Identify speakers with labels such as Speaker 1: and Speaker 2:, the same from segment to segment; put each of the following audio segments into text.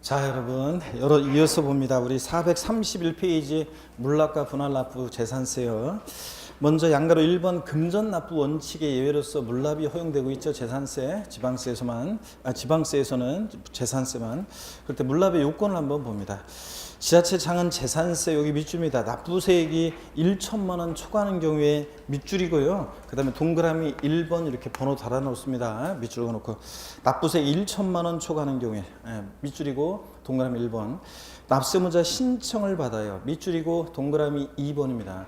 Speaker 1: 자, 여러분, 이어서 봅니다. 우리 431페이지 물납과 분할납부 재산세요. 먼저 양가로 1번 금전납부 원칙의 예외로서 물납이 허용되고 있죠. 재산세, 지방세에서는 재산세만. 그럴 때 물납의 요건을 한번 봅니다. 지자체장은 재산세 여기 밑줄입니다. 납부세액이 1천만 원 초과하는 경우에 밑줄이고요. 그 다음에 동그라미 1번 이렇게 번호 달아 놓습니다. 밑줄 그어놓고 납부세액 1천만 원 초과하는 경우에 밑줄이고 동그라미 1번. 납세무자 신청을 받아요. 밑줄이고 동그라미 2번입니다.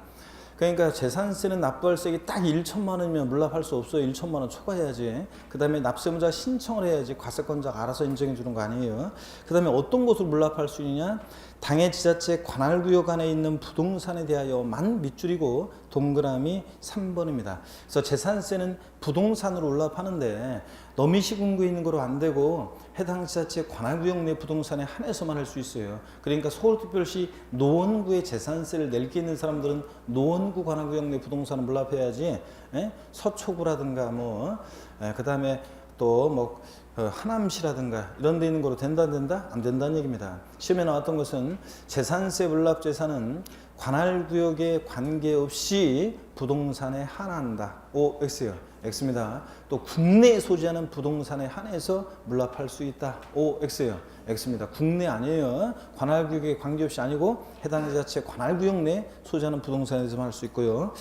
Speaker 1: 그러니까 재산세는 납부할세액이 딱 1천만 원이면 물납할 수 없어요. 1천만 원 초과해야지. 그 다음에 납세무자 신청을 해야지 과세권자가 알아서 인정해 주는 거 아니에요. 그 다음에 어떤 곳으로 물납할 수 있느냐. 당해 지자체 관할구역 안에 있는 부동산에 대하여만 밑줄이고 동그라미 3번입니다. 그래서 재산세는 부동산으로 물납하는데 너미시군구에 있는 거로 안 되고 해당 지자체 관할구역 내 부동산에 한해서만 할 수 있어요. 그러니까 서울특별시 노원구에 재산세를 낼 게 있는 사람들은 노원구 관할구역 내 부동산을 물납해야지. 서초구라든가 그 다음에 또 하남시라든가 이런 데 있는 거로 된다 안 된다는 얘기입니다. 시험에 나왔던 것은 재산세 물납 재산은 관할구역에 관계없이 부동산에 한한다. O, X요. X입니다. 또 국내에 소지하는 부동산에 한해서 물납할 수 있다. O, X요. X입니다. 국내 아니에요. 관할구역에 관계없이 아니고 해당 지자체 관할구역 내 소지하는 부동산에서만 할 수 있고요.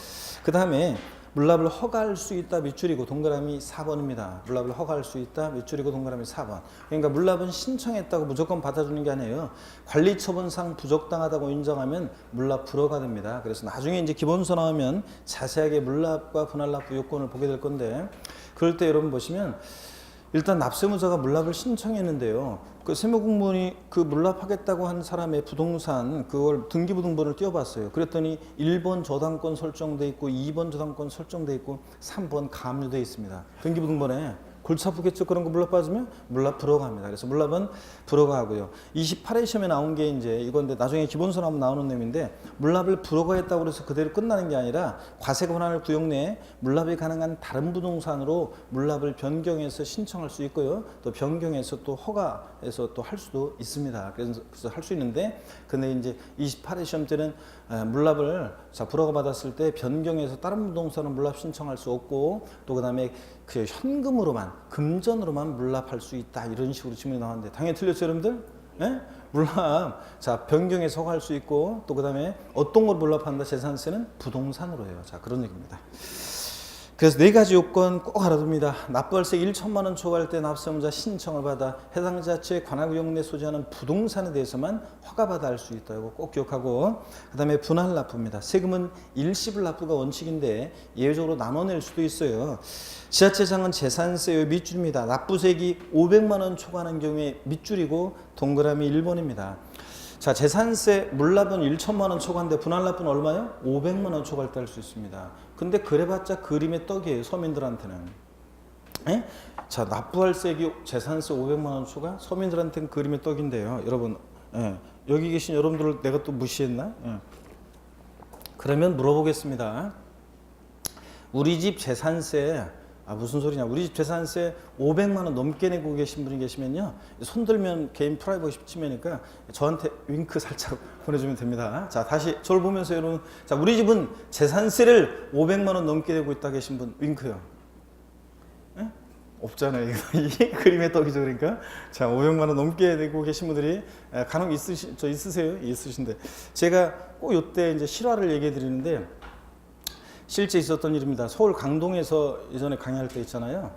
Speaker 1: 그 다음에 물납을 허가할 수 있다 밑줄이고 동그라미 4번입니다. 물납을 허가할 수 있다 밑줄이고 동그라미 4번. 그러니까 물납은 신청했다고 무조건 받아주는 게 아니에요. 관리처분상 부적당하다고 인정하면 물납 불허가 됩니다. 그래서 나중에 이제 기본서 나오면 자세하게 물납과 분할납부 요건을 보게 될 건데, 그럴 때 여러분 보시면 일단 납세무자가 물납을 신청했는데요. 그 세무공무원이 그 물납하겠다고 한 사람의 부동산 그걸 등기부등본을 띄워봤어요. 그랬더니 1번 저당권 설정돼 있고 2번 저당권 설정돼 있고 3번 가압류돼 있습니다. 등기부등본에 골치 아프겠죠. 그런 거 물납 받으면 물납 불허가 합니다. 그래서 물납은 불허가 하고요. 28회 시험에 나온 게 이제 이건데 나중에 기본서 나오면 나오는 내용인데, 물납을 불허가 했다고 해서 그대로 끝나는 게 아니라 과세 권한을 구역 내에 물납이 가능한 다른 부동산으로 물납을 변경해서 신청할 수 있고요. 또 변경해서 또 허가해서 또 할 수도 있습니다. 그래서 할 수 있는데, 근데 이제 28회 시험 때는 물납을 불허가 받았을 때 변경해서 다른 부동산은 물납 신청할 수 없고, 또 그다음에 그 현금으로만 금전으로만 물납할 수 있다 이런 식으로 질문이 나왔는데 당연히 틀렸죠 여러분들? 네? 물납 변경해서 허가할 수 있고, 또 그다음에 어떤 걸 물납한다 재산세는 부동산으로 해요. 자, 그런 얘기입니다. 그래서 네 가지 요건 꼭 알아둡니다. 납부할세 1천만 원 초과할 때 납세무자 신청을 받아 해당 지자체 관할구역 내 소지하는 부동산에 대해서만 허가받아 할 수 있다. 이거 꼭 기억하고, 그 다음에 분할납부입니다. 세금은 일시불 납부가 원칙인데 예외적으로 나눠낼 수도 있어요. 지자체장은 재산세 밑줄입니다. 납부세액이 500만 원 초과하는 경우에 밑줄이고 동그라미 1번입니다. 자, 재산세 물납은 1천만 원 초과인데 분할납부는 얼마요? 500만 원 초과할 때 할 수 있습니다. 근데 그래봤자 그림의 떡이에요, 서민들한테는. 자, 납부할세액이 재산세 500만 원 초과, 서민들한테는 그림의 떡인데요. 여러분, 여기 계신 여러분들을 내가 또 무시했나? 그러면 물어보겠습니다. 우리 집 재산세, 무슨 소리냐. 우리 집 재산세 500만 원 넘게 내고 계신 분이 계시면요. 손 들면 개인 프라이버시 침해니까 저한테 윙크 살짝 보내주면 됩니다. 자, 다시 저를 보면서 여러분. 자, 우리 집은 재산세를 500만 원 넘게 내고 있다 계신 분 윙크요. 없잖아요. 이게 그림의 떡이죠. 그러니까. 자, 500만 원 넘게 내고 계신 분들이 간혹 있으세요? 있으신데. 제가 꼭 이때 이제 실화를 얘기해 드리는데, 실제 있었던 일입니다. 서울 강동에서 예전에 강의할 때 있잖아요.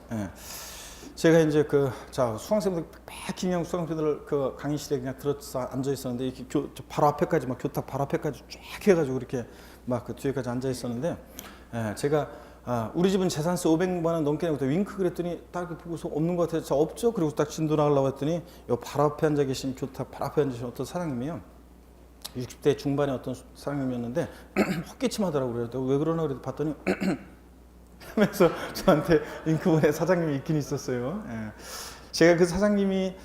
Speaker 1: 제가 이제 수강생들, 백킹형 수강생들 그 강의실에 그냥 들어서 앉아 있었는데, 이렇게 바로 앞에까지 교탁 바로 앞에까지 쫙 해가지고 이렇게 그 뒤에까지 앉아 있었는데, 제가 우리 집은 재산세 500만 원 넘게 내고 윙크 그랬더니 딱 보고서 없는 것 같아서 없죠. 그리고 딱 진도 나가려고 했더니 요 바로 앞에 앉아 계신 교탁 바로 앞에 앉아 계신 어떤 사장님이요. 60대 중반의 어떤 사장님이었는데 헛기침하더라고요. 왜 그러나 그래도 봤더니 하면서 저한테 윙크본에 사장님이 있긴 있었어요. 제가 그 사장님이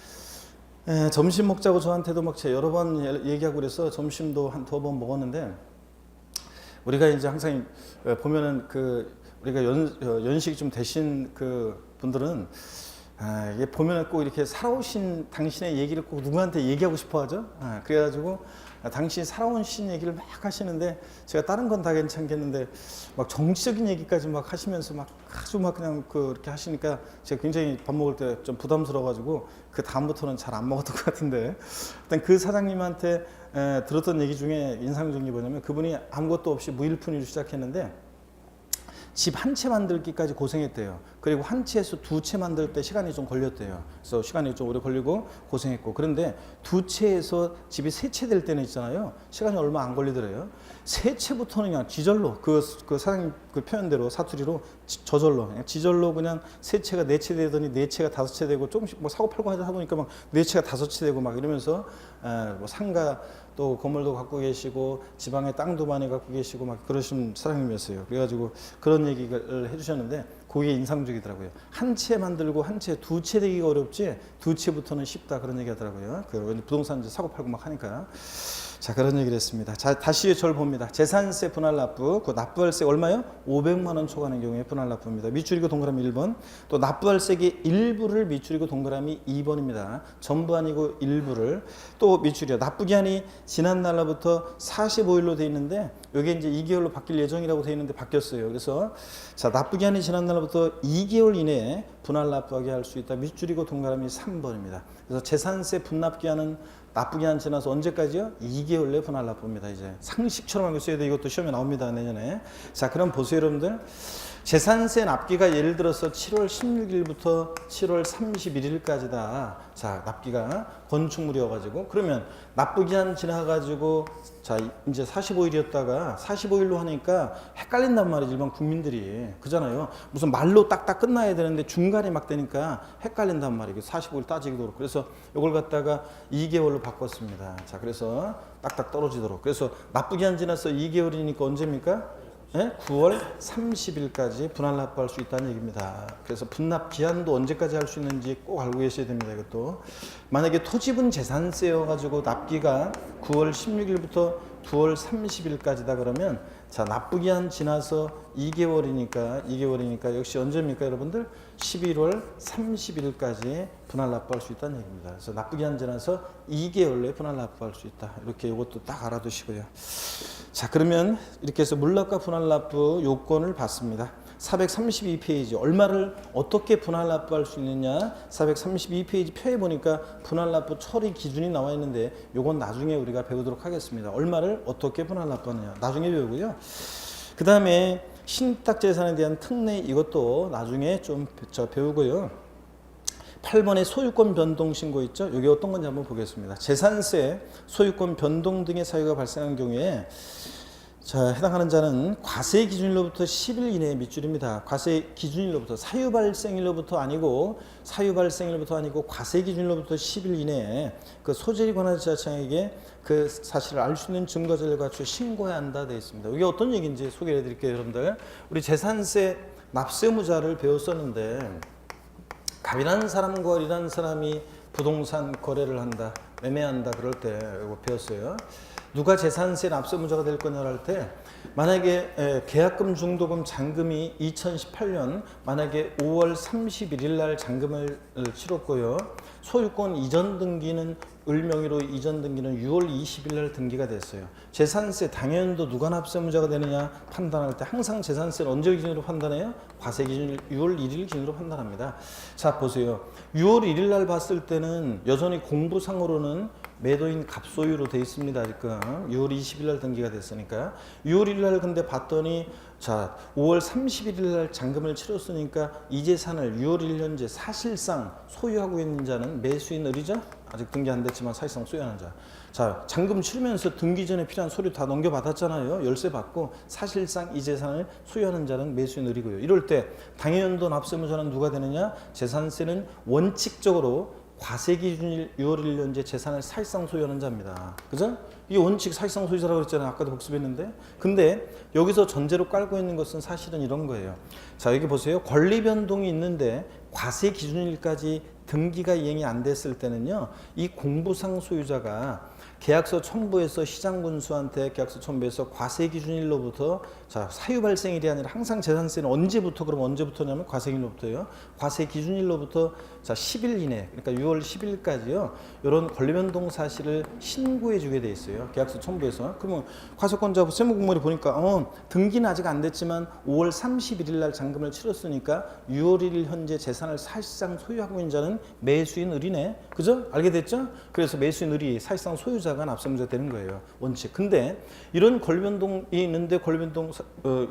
Speaker 1: 점심 먹자고 저한테도 여러 번 얘기하고 그래서 점심도 한 2번 먹었는데, 우리가 이제 항상 보면은 우리가 연식이 좀 되신 그 분들은 이게 보면은 꼭 이렇게 살아오신 당신의 얘기를 꼭 누구한테 얘기하고 싶어 하죠. 그래가지고 당신이 살아오신 얘기를 막 하시는데 제가 다른 건 다 괜찮겠는데 막 정치적인 얘기까지 막 하시면서 막 아주 막 그냥 그렇게 하시니까 제가 굉장히 밥 먹을 때 좀 부담스러워가지고 그 다음부터는 잘 안 먹었던 것 같은데 일단 그 사장님한테 들었던 얘기 중에 인상적인 게 뭐냐면 그분이 아무것도 없이 무일푼이로 시작했는데 집 한 채 만들기까지 고생했대요. 그리고 한 채에서 두 채 만들 때 시간이 좀 걸렸대요. 그래서 시간이 좀 오래 걸리고 고생했고 그런데 두 채에서 집이 세 채 될 때는 있잖아요. 시간이 얼마 안 걸리더래요. 세 채부터는 그냥 지절로 그 사장님 그 표현대로 사투리로 저절로 그냥 지절로 그냥 세 채가 네 채 되더니 네 채가 다섯 채 되고 조금씩 뭐 사고 팔고 하다 보니까 막 네 채가 다섯 채 되고 막 이러면서 뭐 상가 또 건물도 갖고 계시고 지방에 땅도 많이 갖고 계시고 막 그러신 사장님이었어요. 그래가지고 그런 얘기를 해주셨는데 그게 인상적이더라고요. 한 채 만들고 한 채, 두 채 되기가 어렵지 두 채부터는 쉽다 그런 얘기 하더라고요. 그 부동산 이제 사고 팔고 막 하니까. 자, 그런 얘기를 했습니다. 자, 다시 저를 봅니다. 재산세 분할 납부, 그 납부할세 얼마요? 500만 원 초과하는 경우에 분할 납부입니다. 밑줄이고 동그라미 1번. 또 납부할세의 일부를 밑줄이고 동그라미 2번입니다. 전부 아니고 일부를. 또 밑줄이요. 납부기한이 지난 날로부터 45일로 돼 있는데 이게 이제 2개월로 바뀔 예정이라고 돼 있는데 바뀌었어요. 그래서 자, 납부기한이 지난 날로부터 2개월 이내에 분할 납부하게 할 수 있다. 밑줄이고 동그라미 3번입니다. 그래서 재산세 분납기한은 납부기한 지나서 언제까지요? 2개월 내 분할 납부입니다. 이제 상식처럼 알고 있어야 돼. 이것도 시험에 나옵니다. 내년에. 자, 그럼 보세요, 여러분들. 재산세 납기가 예를 들어서 7월 16일부터 7월 31일까지다. 자, 납기가 건축물이어가지고 그러면 납부기한 지나가지고 자 이제 45일이었다가 45일로 하니까 헷갈린단 말이지 일반 국민들이 그잖아요. 무슨 말로 딱딱 끝나야 되는데 중간에 막 되니까 헷갈린단 말이에요. 45일 따지기도 그렇고 그래서 이걸 갖다가 2개월로 바꿨습니다. 자, 그래서 딱딱 떨어지도록. 그래서 납부기한 지나서 2개월이니까 언제입니까? 9월 30일까지 분할 납부할 수 있다는 얘기입니다. 그래서 분납 기한도 언제까지 할 수 있는지 꼭 알고 계셔야 됩니다. 이것도 만약에 토지분 재산세여가지고 납기가 9월 16일부터 9월 30일까지다 그러면 자 납부기한 지나서 2개월이니까 역시 언제입니까 여러분들? 11월 30일까지 분할 납부할 수 있다는 얘기입니다. 그래서 납부기한 지나서 2개월 내에 분할 납부할 수 있다. 이렇게 이것도 딱 알아두시고요. 자, 그러면 이렇게 해서 물납과 분할 납부 요건을 봤습니다. 432페이지 얼마를 어떻게 분할 납부할 수 있느냐 432페이지 표에 보니까 분할 납부 처리 기준이 나와 있는데 요건 나중에 우리가 배우도록 하겠습니다. 얼마를 어떻게 분할 납부하느냐 나중에 배우고요. 그 다음에 신탁재산에 대한 특례 이것도 나중에 좀 배우고요. 8번에 소유권 변동 신고 있죠? 이게 어떤 건지 한번 보겠습니다. 재산세, 소유권 변동 등의 사유가 발생한 경우에 자, 해당하는 자는 과세 기준일로부터 10일 이내에 밑줄입니다. 과세 기준일로부터 사유 발생일로부터 아니고 과세 기준일로부터 10일 이내에 그 소재에 관한 지자체에게 그 사실을 알 수 있는 증거 자료를 갖추어 신고해야 한다 되어 있습니다. 이게 어떤 얘기인지 소개해 드릴게요, 여러분들. 우리 재산세 납세무자를 배웠었는데 갑이라는 사람과 을이라는 사람이 부동산 거래를 한다, 매매한다 그럴 때 이거 배웠어요. 누가 재산세 납세무자가 될 거냐를 할 때 만약에 계약금, 중도금, 잔금이 2018년 만약에 5월 31일 날 잔금을 치렀고요. 소유권 이전 등기는 을 명의로 이전 등기는 6월 20일 날 등기가 됐어요. 재산세 당연도 누가 납세무자가 되느냐 판단할 때 항상 재산세를 언제 기준으로 판단해요? 과세 기준 6월 1일 기준으로 판단합니다. 자, 보세요. 6월 1일 날 봤을 때는 여전히 공부상으로는 매도인 갑소유로 돼 있습니다. 지금 6월 20일 날 등기가 됐으니까 6월 1일 날 근데 봤더니 자 5월 31일 날 잔금을 치렀으니까 이 재산을 6월 1일 현재 사실상 소유하고 있는 자는 매수인 을이죠. 아직 등기 안 됐지만 사실상 소유하는 자. 자, 잔금 치르면서 등기 전에 필요한 서류 다 넘겨받았잖아요. 열쇠 받고 사실상 이 재산을 소유하는 자는 매수인 을이고요. 이럴 때 당해연도 납세무자는 누가 되느냐? 재산세는 원칙적으로 과세 기준일 6월 1일 현재 재산을 사실상 소유하는 자입니다. 그죠? 이게 원칙 사실상 소유자라고 그랬잖아요. 아까도 복습했는데. 근데 여기서 전제로 깔고 있는 것은 사실은 이런 거예요. 자, 여기 보세요. 권리 변동이 있는데 과세 기준일까지 등기가 이행이 안 됐을 때는요, 이 공부상 소유자가 계약서 첨부해서 시장군수한테 계약서 첨부해서 과세기준일로부터 자 사유 발생일이 아니라 항상 재산세는 언제부터 그럼 언제부터냐면 과세기준일로부터요. 과세기준일로부터 자 10일 이내 그러니까 6월 10일까지요. 이런 권리변동 사실을 신고해 주게 돼 있어요. 계약서 첨부해서. 그러면 과세권자 세무공무원이 보니까 등기는 아직 안 됐지만 5월 31일 날 잔금을 치렀으니까 6월 1일 현재 재산을 사실상 소유하고 있는 자는 매수인 을이네. 그죠? 알게 됐죠? 그래서 매수인 을이 사실상 소유자가 납세무자가 되는 거예요. 원칙. 근데 이런 권리변동이 있는데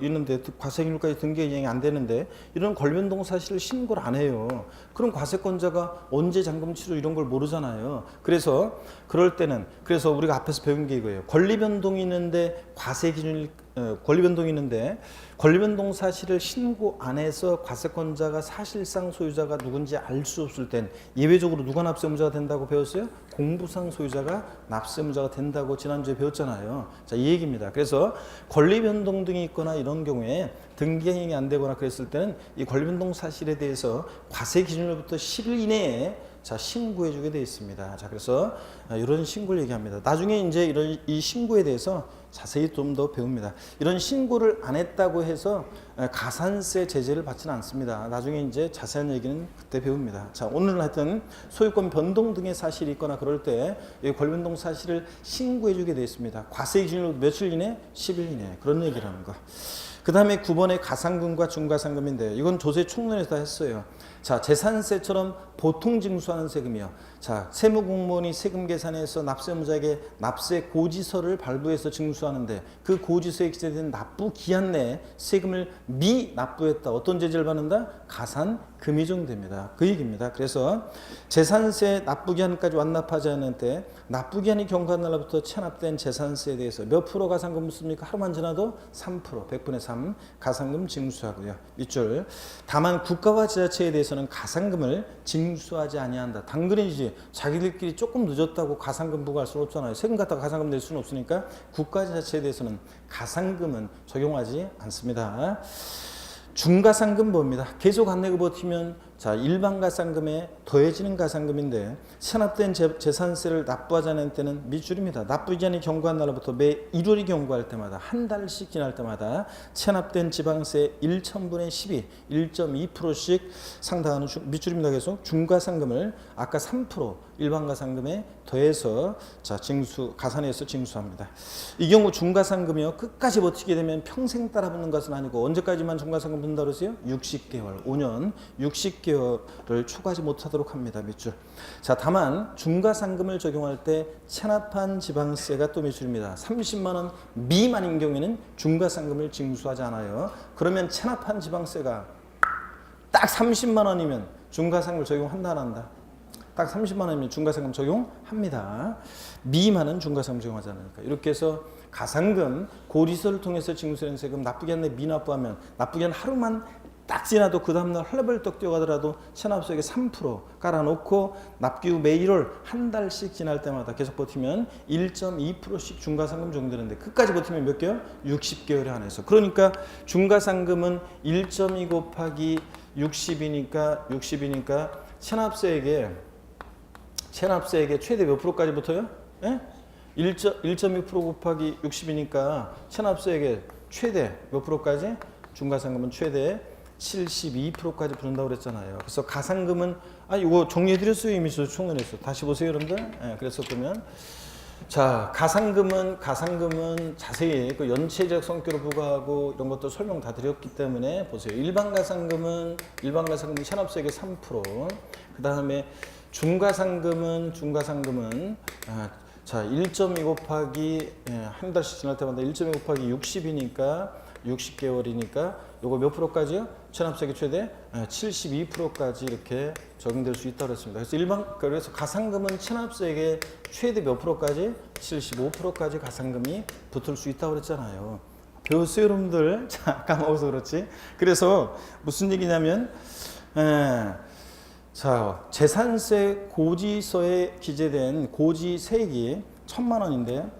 Speaker 1: 있는데 과세기준일까지 등기가 이행이 안 되는데 이런 권리변동 사실을 신고를 안 해요. 그럼 과세권자가 언제 잔금 치료 이런 걸 모르잖아요. 그래서 그럴 때는 그래서 우리가 앞에서 배운 게 이거예요. 권리변동이 있는데 권리변동이 있는데 권리변동 사실을 신고 안 해서 과세권자가 사실상 소유자가 누군지 알 수 없을 땐 예외적으로 누가 납세무자가 된다고 배웠어요? 공부상 소유자가 납세무자가 된다고 지난주에 배웠잖아요. 자, 이 얘기입니다. 그래서 권리변동 등이 있거나 이런 경우에 등기 이행이 안 되거나 그랬을 때는 이 권리변동 사실에 대해서 과세기준일로부터 10일 이내에 자 신고해 주게 되어 있습니다. 자 그래서 이런 신고를 얘기합니다. 나중에 이제 이런 이 신고에 대해서 자세히 좀 더 배웁니다. 이런 신고를 안 했다고 해서 가산세 제재를 받지는 않습니다. 나중에 이제 자세한 얘기는 그때 배웁니다. 자 오늘은 하여튼 소유권 변동 등의 사실이 있거나 그럴 때 이 권리변동 사실을 신고해 주게 되어 있습니다. 과세기준일로 며칠 이내? 10일 이내 그런 얘기를 하는 거. 그 다음에 9번의 가상금과 중과상금인데 이건 조세 총론에서 다 했어요. 자 재산세처럼 보통 징수하는 세금이요. 자 세무공무원이 세금 계산해서 납세무자에게 납세 고지서를 발부해서 징수하는데 그 고지서에 기재된 납부 기한 내에 세금을 미납부했다. 어떤 제재를 받는다? 가산금이 적용됩니다. 그 얘기입니다. 그래서 재산세 납부기한까지 완납하지 않을 때 납부기한이 경과한 날부터 체납된 재산세에 대해서 몇 프로 가산금 묻습니까? 하루만 지나도 3%, 100분의 3 가산금 징수하고요. 밑줄. 다만 국가와 지자체에 대해서는 가산금을 징수하지 아니한다. 당근이지 자기들끼리 조금 늦었다고 가산금 부과할 수는 없잖아요. 세금 갖다가 가산금 낼 수는 없으니까 국가 지자체에 대해서는 가산금은 적용하지 않습니다. 중가상금 봅니다. 계속 안 내고 버티면 자 일반 가산금에 더해지는 가산금인데 체납된 재산세를 납부하지 않을 때는 밑줄입니다. 납부기한이 경과한 날로부터 매 1월이 경과할 때마다 한 달씩 지날 때마다 체납된 지방세 1,000분의 12, 1.2%씩 상당하는 밑줄입니다. 계속 중가상금을 아까 3% 일반 가산금에 더해서 자 가산해서 징수합니다. 이 경우 중가상금이요 끝까지 버티게 되면 평생 따라붙는 것은 아니고 언제까지만 중가상금 분다 그러세요? 60개월, 5년, 60개월을 초과하지 못하도록 합니다. 밑줄. 자 다만 중가상금을 적용할 때 체납한 지방세가 또 밑줄입니다. 30만 원 미만인 경우에는 중가상금을 징수하지 않아요. 그러면 체납한 지방세가 딱 30만 원이면 중가상금을 적용한다 안 한다? 딱 30만 원이면 중가상금 적용합니다. 미만은 중가상금 적용하지 않으니까. 이렇게 해서 가산금, 고지서를 통해서 징수된 세금 납부기한 내 미납부하면 납부기한 하루만 딱 지나도 그 다음날 헐레벌떡 뛰어가더라도 체납소액에 3% 깔아놓고 납기 후 매 1월 한 달씩 지날 때마다 계속 버티면 1.2%씩 중가상금 적용되는데 끝까지 버티면 몇 개월? 60개월에 한해서. 그러니까 중가상금은 1.2 곱하기 60이니까 체납세액에 최대 몇 프로까지 붙어요? 예? 1.2% 곱하기 60이니까 체납세액에 최대 몇 프로까지? 중가상금은 최대 72%까지 붙는다고 그랬잖아요. 그래서 가산금은 이거 정리해드렸어요. 이미 저 총론에서. 다시 보세요 여러분들. 예, 그래서 그러면 자 가산금은 자세히 그 연체적 성격을 부과하고 이런 것도 설명 다 드렸기 때문에 보세요. 일반 가산금은 체납세액의 3%. 그 다음에 중가상금은 자 1.2 곱하기 한 달씩 지날 때마다 1.2 곱하기 60이니까 60개월이니까 요거 몇 프로까지요? 체납세액 최대 72%까지 이렇게 적용될 수 있다고 했습니다. 그래서 가산금은 체납세액의 최대 몇 프로까지? 75%까지 가산금이 붙을 수 있다고 그랬잖아요. 배웠어요 여러분들? 자 까먹어서 그렇지. 그래서 무슨 얘기냐면 자 재산세 고지서에 기재된 고지세액이 1,000만 원인데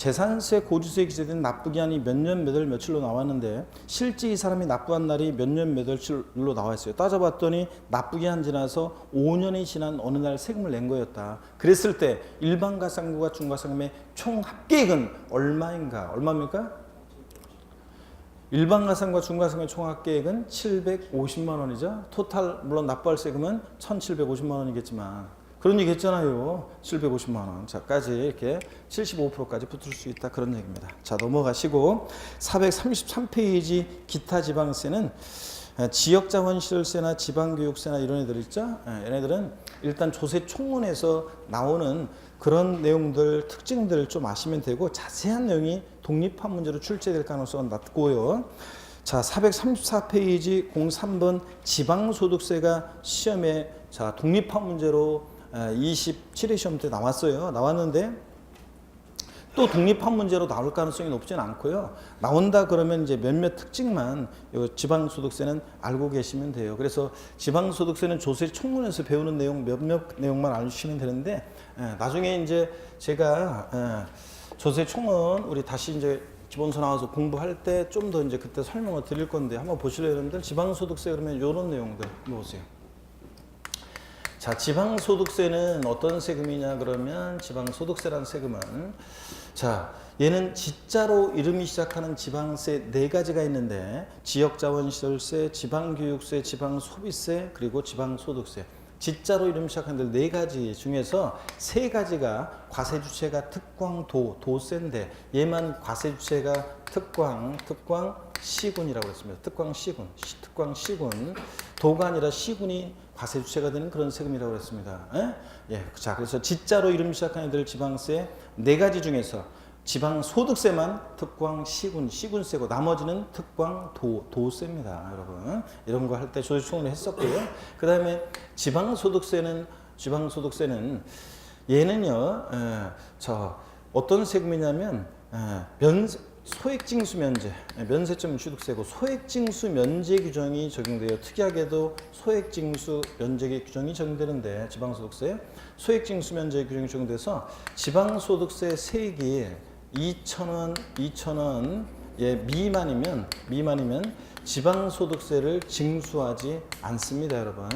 Speaker 1: 재산세 고지서에 기재된 납부기한이 몇 년 몇 월 며칠로 나왔는데 실제 이 사람이 납부한 날이 몇 년 몇 월로 나와 있어요. 따져봤더니 납부기한 지나서 5년이 지난 어느 날 세금을 낸 거였다. 그랬을 때 일반가상부와 중과상금의 총 합계액은 얼마인가? 얼마입니까? 일반가상과 중과상의 총 합계액은 750만 원이죠. 토탈 물론 납부할 세금은 1,750만 원이겠지만 그런 얘기 했잖아요. 750만 원. 자까지 이렇게 75%까지 붙을 수 있다. 그런 얘기입니다. 자, 넘어가시고 433페이지 기타 지방세는 지역자원시설세나 지방교육세나 이런 애들 있죠. 얘네들은 일단 조세 총론에서 나오는 그런 내용들, 특징들을 좀 아시면 되고 자세한 내용이 독립한 문제로 출제될 가능성은 낮고요. 자, 434페이지 03번 지방소득세가 시험에 자 독립한 문제로 27회 시험 때 나왔어요. 나왔는데 또 독립한 문제로 나올 가능성이 높지는 않고요. 나온다 그러면 이제 몇몇 특징만 지방소득세는 알고 계시면 돼요. 그래서 지방소득세는 조세 총론에서 배우는 내용 몇몇 내용만 알려주시면 되는데 나중에 이제 제가 조세 총론 우리 다시 이제 기본서 나와서 공부할 때 좀 더 이제 그때 설명을 드릴 건데 한번 보실래요, 여러분들? 지방소득세 그러면 이런 내용들 한번 보세요. 자, 지방소득세는 어떤 세금이냐 그러면 지방소득세라는 세금은 자, 얘는 지자로 이름이 시작하는 지방세 4가지가 있는데 지역자원시설세, 지방교육세, 지방소비세 그리고 지방소득세. 지자로 이름 시작하는 4가지 중에서 3가지가 과세주체가 도세인데 얘만 과세주체가 시군이라고 했습니다. 특광시군. 도가 아니라 시군이 과세주체가 되는 그런 세금이라고 했습니다. 예. 자, 그래서 지자로 이름 시작하는 애들 지방세 4가지 중에서 지방소득세만 시군세고 나머지는 도세입니다, 여러분. 이런 거 할 때 조세총론을 했었고요. 그 다음에 지방소득세는 얘는요, 어떤 세금이냐면 소액징수 면제, 면세점 취득세고 소액징수 면제 규정이 적용돼요. 특이하게도 소액징수 면제 규정이 적용되는데 지방소득세 소액징수 면제 규정이 적용돼서 지방소득세 세액이 2,000원 미만이면 지방소득세를 징수하지 않습니다, 여러분.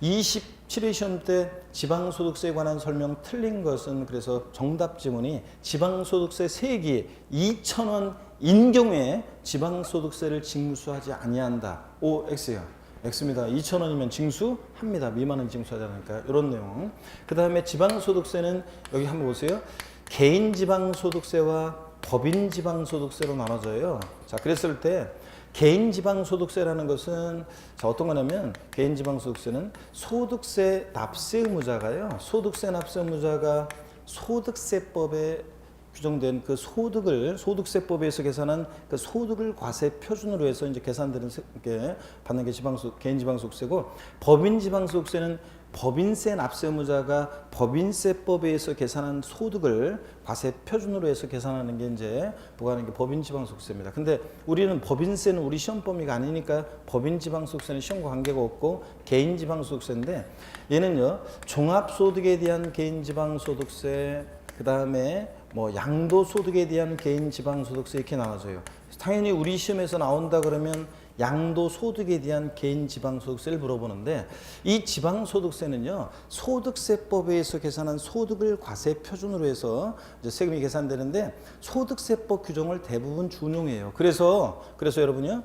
Speaker 1: 27회 시험 때 지방소득세에 관한 설명 틀린 것은 그래서 정답 지문이 지방소득세 세액이 2,000원인 경우에 지방소득세를 징수하지 아니한다. O, X요. X입니다. 2,000원이면 징수합니다. 미만은 징수하지 않으니까 이런 내용. 그 다음에 지방소득세는 여기 한번 보세요. 개인지방소득세와 법인지방소득세로 나눠져요. 자, 그랬을 때 개인지방소득세라는 것은 자, 어떤 거냐면 개인지방소득세는 소득세 납세 의무자가요. 소득세 납세 의무자가 소득세법에 규정된 그 소득세법에서 계산한 그 소득을 과세 표준으로 해서 이제 계산되는 게 받는 게 개인지방소득세고 법인지방소득세는 법인세 납세 의무자가 법인세법에 의해서 계산한 소득을 과세 표준으로 해서 계산하는 게 이제 부과하는 게 법인지방소득세입니다. 근데 우리는 법인세는 우리 시험 범위가 아니니까 법인지방소득세는 시험과 관계가 없고 개인지방소득세인데 얘는요 종합소득에 대한 개인지방소득세 그 다음에 뭐 양도소득에 대한 개인지방소득세 이렇게 나눠져요. 당연히 우리 시험에서 나온다 그러면 양도소득에 대한 개인지방소득세를 물어보는데 이 지방소득세는요 소득세법에 의해서 계산한 소득을 과세 표준으로 해서 이제 세금이 계산되는데 소득세법 규정을 대부분 준용해요. 그래서 여러분요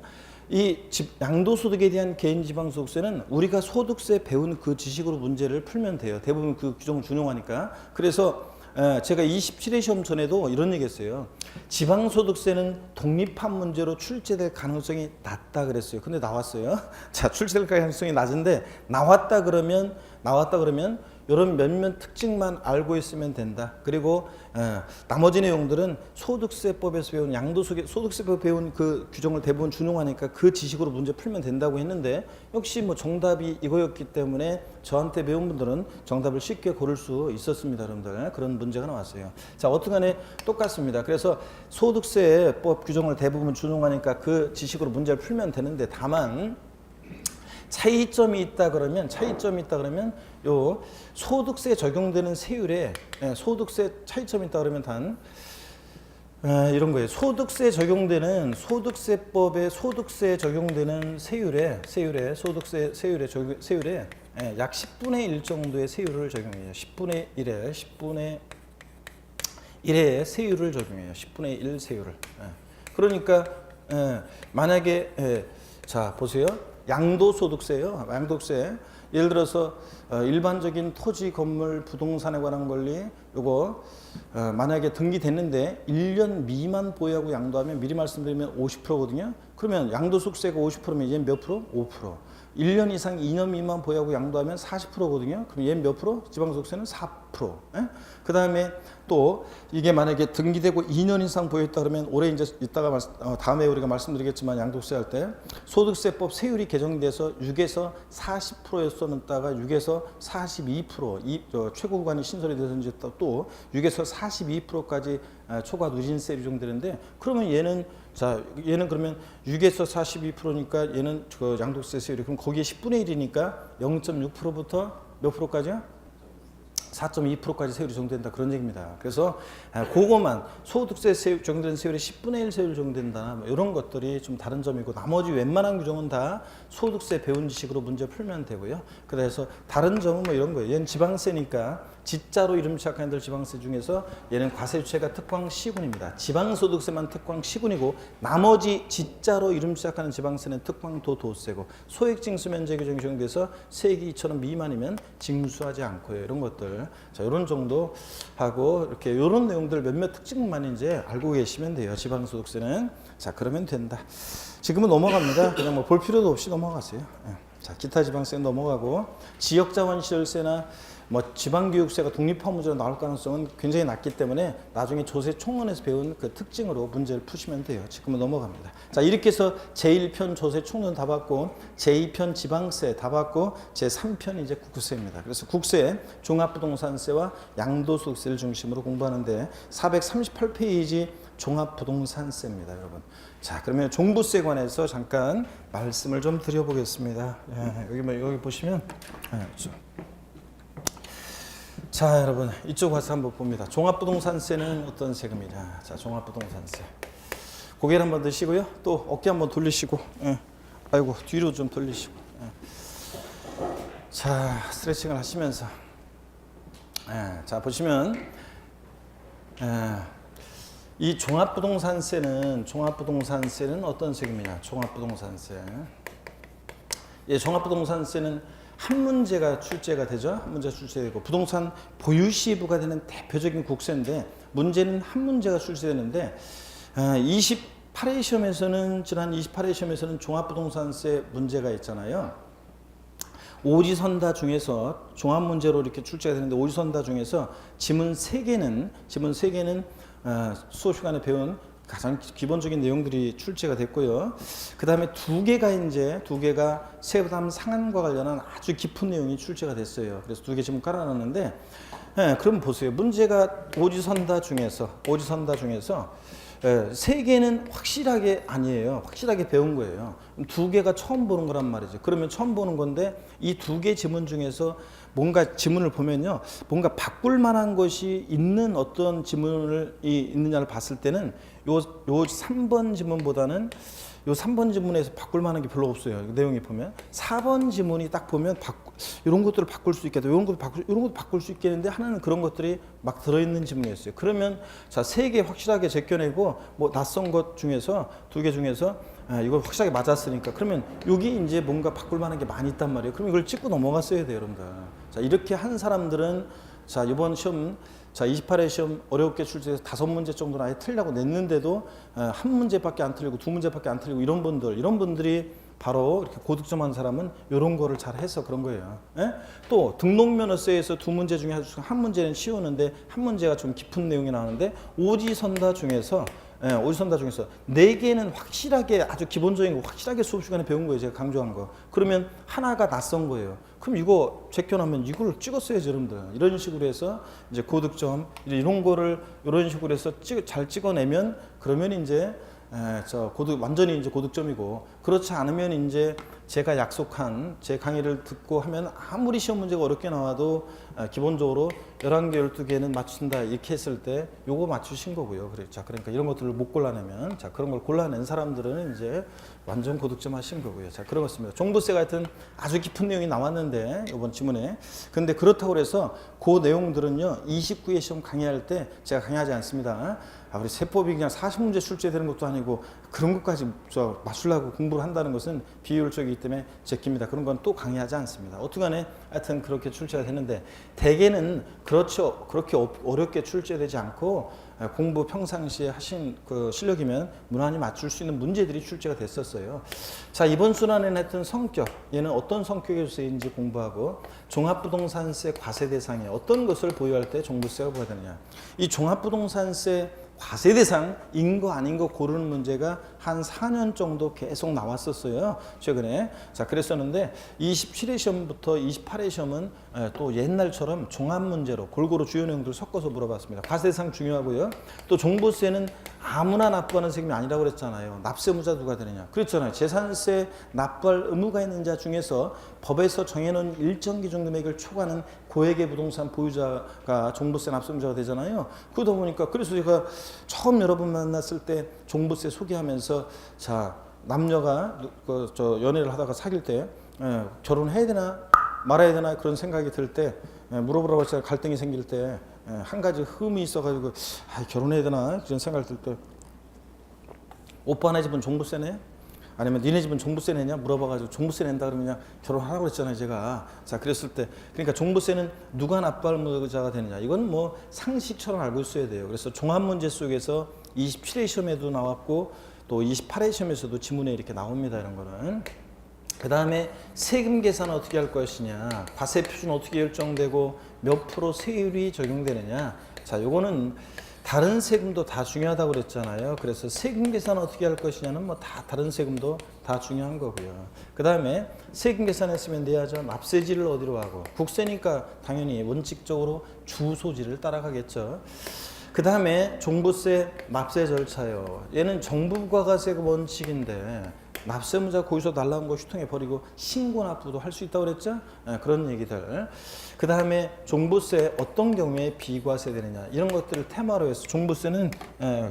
Speaker 1: 이 양도소득에 대한 개인지방소득세는 우리가 소득세 배운 그 지식으로 문제를 풀면 돼요. 대부분 그 규정을 준용하니까. 그래서 제가 27회 시험 전에도 이런 얘기 했어요. 지방소득세는 독립한 문제로 출제될 가능성이 낮다 그랬어요. 근데 나왔어요. 자, 출제될 가능성이 낮은데 나왔다 그러면 이런 몇몇 특징만 알고 있으면 된다. 그리고 나머지 내용들은 소득세법에서 배운 소득세법 배운 그 규정을 대부분 준용하니까 그 지식으로 문제 풀면 된다고 했는데 역시 뭐 정답이 이거였기 때문에 저한테 배운 분들은 정답을 쉽게 고를 수 있었습니다, 여러분들. 그런 문제가 나왔어요. 자, 어떻게간에 똑같습니다. 그래서 소득세법 규정을 대부분 준용하니까 그 지식으로 문제를 풀면 되는데 다만 차이점이 있다 그러면 요 소득세 적용되는 세율에 소득세 차이점이 있다 그러면 단 이런 거예요. 소득세 적용되는 소득세법에 소득세 적용되는 세율에 약 10분의 1 정도의 세율을 적용해요. 10분의 1의 세율을 적용해요. 10분의 1 세율을. 그러니까 만약에 자 보세요. 양도소득세요. 양도세. 예를 들어서 일반적인 토지, 건물, 부동산에 관한 권리 요거 만약에 등기됐는데 1년 미만 보유하고 양도하면 미리 말씀드리면 50%거든요. 그러면 양도소득세가 50%면 얘는 몇 프로? 5%. 1년 이상 2년 미만 보유하고 양도하면 40%거든요. 그럼 얘는 몇 프로? 지방소득세는 4%. 그 다음에 또 이게 만약에 등기되고 2년 이상 보유했다 그러면 올해 이제 이따가 다음에 우리가 말씀드리겠지만 양도세 할 때 소득세법 세율이 개정돼서 6에서 40%였었다가 6에서 42% 최고 구간이 신설이 돼서 이제 또 6에서 42%까지 초과 누진세 규정되는데 그러면 얘는 그러면 6에서 42%니까 얘는 그 양도세 세율이 그럼 거기에 10분의 1이니까 0.6%부터 몇 프로까지요? 4.2%까지 세율이 적용된다 그런 얘기입니다. 그래서 그거만 소득세 세율 적용된 세율이 10분의 1 세율 적용된다 뭐 이런 것들이 좀 다른 점이고 나머지 웬만한 규정은 다 소득세 배운 지식으로 문제 풀면 되고요. 그래서 다른 점은 뭐 이런 거예요. 얘는 지방세니까 지자로 이름 시작하는 들 지방세 중에서 얘는 과세주체가 특광 시군입니다. 지방소득세만 특광 시군이고 나머지 지자로 이름 시작하는 지방세는 특광도 도세고 소액징수면제 규정이 적용돼서 세액이 2,000원 미만이면 징수하지 않고요. 이런 것들 자 이런 정도 하고 이렇게 이런 내용들 몇몇 특징만 이제 알고 계시면 돼요. 지방소득세는 자 그러면 된다. 지금은 넘어갑니다. 그냥 뭐 볼 필요도 없이 넘어가세요. 자 기타 지방세 넘어가고 지역자원시설세나 뭐 지방교육세가 독립화 문제로 나올 가능성은 굉장히 낮기 때문에 나중에 조세 총론에서 배운 그 특징으로 문제를 푸시면 돼요. 지금은 넘어갑니다. 자 이렇게 해서 제1편 조세 총론 다 봤고 제2편 지방세 다 봤고 제3편 이제 국세입니다. 그래서 국세 종합부동산세와 양도소득세를 중심으로 공부하는데 438페이지 종합부동산세입니다, 여러분. 자 그러면 종부세 관해서 잠깐 말씀을 좀 드려보겠습니다. 여기 보시면 자 여러분 이쪽 와서 한번 봅니다. 종합부동산세는 어떤 세금이냐. 자 종합부동산세 고개를 한번 드시고요. 또 어깨 한번 돌리시고 아이고 뒤로 좀 돌리시고 자 스트레칭을 하시면서 자 보시면 이 종합부동산세는 어떤 세금이냐. 종합부동산세 종합부동산세는 한 문제가 출제가 되죠. 한 문제가 출제되고 부동산 보유 시부가 되는 대표적인 국세인데 문제는 한 문제가 출제되는데 28회 시험에서는 지난 28회 시험에서는 종합부동산세 문제가 있잖아요. 오지선다 중에서 종합 문제로 이렇게 출제가 되는데 오지선다 중에서 지문 3개는 수업 시간에 배운 가장 기본적인 내용들이 출제가 됐고요. 그 다음에 2개가 세부담 상한과 관련한 아주 깊은 내용이 출제가 됐어요. 그래서 2개 지금 깔아놨는데, 그럼 보세요. 문제가 오지선다 중에서 3개는 확실하게 아니에요. 확실하게 배운 거예요. 2개가 처음 보는 거란 말이죠. 그러면 처음 보는 건데 이 2개 지문 중에서 뭔가 지문을 보면요, 뭔가 바꿀 만한 것이 있는 어떤 지문을 있느냐를 봤을 때는 요 3번 지문보다는 요 3번 지문에서 바꿀 만한 게 별로 없어요. 내용이 보면 4번 지문이 딱 보면 이런 것들을 바꿀 수 있겠다. 이런 것도 바꿀 수 있겠는데 하나는 그런 것들이 막 들어있는 지문이었어요. 그러면 자 3개 확실하게 제껴내고 뭐 낯선 것 중에서 2개 중에서 이걸 확실하게 맞았으니까 그러면 여기 이제 뭔가 바꿀 만한 게 많이 있단 말이에요. 그럼 이걸 찍고 넘어갔어야 돼요, 여러분들. 자 이렇게 한 사람들은 자 이번 시험 자 28회 시험 어렵게 출제해서 5문제 정도는 아예 틀리라고 냈는데도 한 문제밖에 안 틀리고 2문제밖에 안 틀리고 이런 분들이 바로 이렇게 고득점한 사람은 이런 거를 잘 해서 그런 거예요. 또 등록면허세에서 2문제 중에 한 문제는 쉬우는데 한 문제가 좀 깊은 내용이 나오는데 오지선다 중에서 4개는 확실하게 아주 기본적인 거 확실하게 수업 시간에 배운 거예요. 제가 강조한 거. 그러면 하나가 낯선 거예요. 그럼 이거 제껴놓으면 이걸 찍었어야죠, 여러분들. 이런 식으로 해서 이제 고득점 이런 거를 이런 식으로 해서 잘 찍어내면 그러면 이제 완전히 이제 고득점이고 그렇지 않으면 이제 제가 약속한 제 강의를 듣고 하면 아무리 시험 문제가 어렵게 나와도 기본적으로 11개, 12개는 맞춘다 이렇게 했을 때 요거 맞추신 거고요. 그렇죠. 그러니까 이런 것들을 못 골라내면 자, 그런 걸 골라낸 사람들은 이제 완전 고득점 하신 거고요. 자, 그런 것입니다. 종부세 같은 아주 깊은 내용이 나왔는데 이번 지문에. 근데 그렇다고 해서 그 내용들은요. 29회 시험 강의할 때 제가 강의하지 않습니다. 우리 세법이 그냥 40문제 출제되는 것도 아니고 그런 것까지 맞추려고 공부를 한다는 것은 비효율적이기 때문에 제낍니다. 그런 건 또 강의하지 않습니다. 어떻게간에 하여튼 그렇게 출제가 되는데 대개는 그렇죠. 그렇게 어렵게 출제되지 않고 공부 평상시에 하신 그 실력이면 무난히 맞출 수 있는 문제들이 출제가 됐었어요. 자, 이번 순환에는 하여튼 성격, 얘는 어떤 성격의 세인지 공부하고 종합부동산세 과세 대상에 어떤 것을 보유할 때 종부세가 부과되느냐. 이 종합부동산세 과세 대상인 거 아닌 거 고르는 문제가 한 4년 정도 계속 나왔었어요. 최근에. 자, 그랬었는데 27회 시험부터 28회 시험은 또 옛날처럼 종합 문제로 골고루 주요 내용들을 섞어서 물어봤습니다. 과세 대상 중요하고요. 또 종부세는 아무나 납부하는 세금이 아니라고 그랬잖아요. 납세무자 누가 되느냐. 그랬잖아요. 재산세 납부할 의무가 있는 자 중에서 법에서 정해놓은 일정 기준 금액을 초과하는 고액의 부동산 보유자가 종부세 납세무자가 되잖아요. 그러다 보니까 그래서 제가 처음 여러분 만났을 때 종부세 소개하면서 자, 남녀가 연애를 하다가 사귈 때 결혼해야 되나 말아야 되나 그런 생각이 들 때 물어보라고 했잖아요. 갈등이 생길 때 한 가지 흠이 있어가지고 결혼해야 되나 그런 생각이 들 때 오빠네 집은 종부세 내? 아니면 니네 집은 종부세 내냐 물어봐가지고 종부세 낸다 그러면 그냥 결혼하라고 그랬잖아요 제가. 자, 그랬을 때 그러니까 종부세는 누가 납부할 의무자가 되느냐 이건 뭐 상식처럼 알고 있어야 돼요. 그래서 종합문제 속에서 27회 시험에도 나왔고 또 28회 시험에서도 지문에 이렇게 나옵니다. 이런 거는. 그 다음에 세금 계산은 어떻게 할 것이냐, 과세 표준 어떻게 결정되고 몇 프로 세율이 적용되느냐. 자, 요거는 다른 세금도 다 중요하다고 그랬잖아요. 그래서 세금 계산 어떻게 할 것이냐는 뭐 다 다른 세금도 다 중요한 거고요. 그 다음에 세금 계산했으면 내야죠. 납세지를 어디로 하고 국세니까 당연히 원칙적으로 주소지를 따라가겠죠. 그 다음에 종부세 납세 절차요. 얘는 정부 부가가세가 원칙인데 납세무자 거기서 날라온 거 휴통해 버리고 신고 납부도 할 수 있다고 그랬죠? 그런 얘기들. 그 다음에 종부세 어떤 경우에 비과세 되느냐 이런 것들을 테마로 해서 종부세는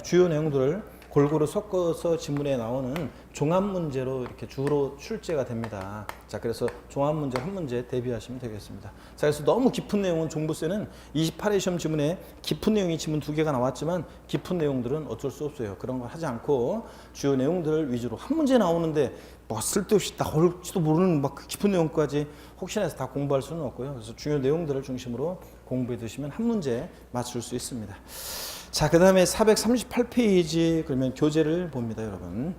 Speaker 1: 주요 내용들을 골고루 섞어서 지문에 나오는 종합문제로 이렇게 주로 출제가 됩니다. 자, 그래서 종합문제 한 문제 대비하시면 되겠습니다. 자, 그래서 너무 깊은 내용은 종부세는 28회 시험 지문에 깊은 내용이 지문 2개가 나왔지만 깊은 내용들은 어쩔 수 없어요. 그런 걸 하지 않고 주요 내용들을 위주로 한 문제 나오는데 뭐 쓸데없이 나올지도 모르는 막 깊은 내용까지 혹시나 해서 다 공부할 수는 없고요. 그래서 중요 내용들을 중심으로 공부해 두시면 한 문제 맞출 수 있습니다. 자, 그 다음에 438페이지 그러면 교재를 봅니다, 여러분.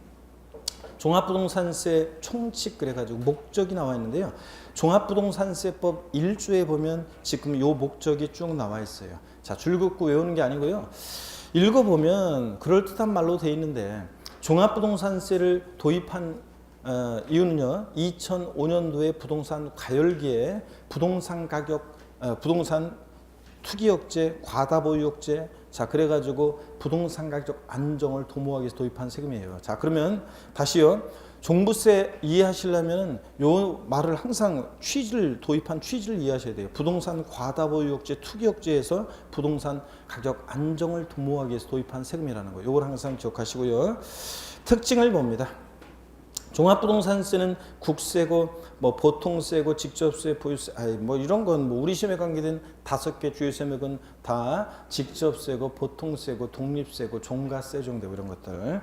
Speaker 1: 종합부동산세 총칙 그래가지고 목적이 나와 있는데요. 종합부동산세법 1조에 보면 지금 요 목적이 쭉 나와 있어요. 자, 줄 긋고 외우는 게 아니고요. 읽어보면 그럴듯한 말로 돼 있는데 종합부동산세를 도입한 이유는요. 2005년도에 부동산 과열기에 부동산 가격, 부동산 투기 억제, 과다 보유 억제, 자, 그래가지고 부동산 가격 안정을 도모하기 위해서 도입한 세금이에요. 자, 그러면 다시요. 종부세 이해하시려면 요 말을 항상 도입한 취지를 이해하셔야 돼요. 부동산 과다 보유 억제, 투기 억제에서 부동산 가격 안정을 도모하기 위해서 도입한 세금이라는 거예요. 요걸 항상 기억하시고요. 특징을 봅니다. 종합부동산세는 국세고 뭐 보통세고 직접세, 보유세, 뭐 이런 건 뭐 우리 시험에 관계된 5개 주요 세목은 다 직접세고 보통세고 독립세고 종가세 정도 이런 것들.